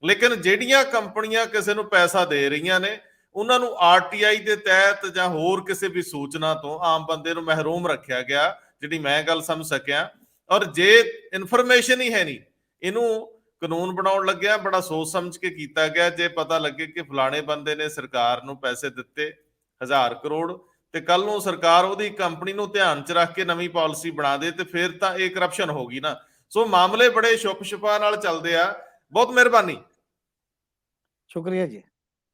Speaker 1: ਲੇਕਿਨ ਜਿਹੜੀਆਂ ਕੰਪਨੀਆਂ ਕਿਸੇ ਨੂੰ ਪੈਸਾ ਦੇ ਰਹੀਆਂ ਨੇ ਉਹਨਾਂ ਨੂੰ ਆਰਟੀਆਈ ਦੇ ਤਹਿਤ ਜਾਂ ਹੋਰ ਕਿਸੇ ਵੀ ਸੂਚਨਾ ਤੋਂ ਆਮ ਬੰਦੇ ਨੂੰ ਮਹਿਰੂਮ ਰੱਖਿਆ ਗਿਆ, ਜਿਹੜੀ ਮੈਂ ਗੱਲ ਸਮਝ ਸਕਿਆ। ਔਰ ਜੇ ਇਨਫੋਰਮੇਸ਼ਨ ਹੀ ਹੈ ਨਹੀਂ, ਇਹਨੂੰ ਕਾਨੂੰਨ ਬਣਾਉਣ ਲੱਗਿਆ ਬੜਾ ਸੋਚ ਸਮਝ ਕੇ ਕੀਤਾ ਗਿਆ। ਜੇ ਪਤਾ ਲੱਗੇ ਕਿ ਫਲਾਣੇ ਬੰਦੇ ਨੇ ਸਰਕਾਰ ਨੂੰ ਪੈਸੇ ਦਿੱਤੇ 1000 ਕਰੋੜ ਤੇ ਕੱਲ ਨੂੰ ਸਰਕਾਰ ਉਹਦੀ ਕੰਪਨੀ ਨੂੰ ਧਿਆਨ ਚ ਰੱਖ ਕੇ ਨਵੀਂ ਪਾਲਿਸੀ ਬਣਾ ਦੇ, ਤੇ ਫਿਰ ਤਾਂ ਇਹ ਕਰਪਸ਼ਨ ਹੋ ਗਈ ਨਾ। ਸੋ ਮਾਮਲੇ ਬੜੇ ਛੁਪ ਛੁਪਾ ਨਾਲ ਚੱਲਦੇ ਆ। ਬਹੁਤ ਮਿਹਰਬਾਨੀ।
Speaker 2: ਸ਼ੁਕਰੀਆ ਜੀ।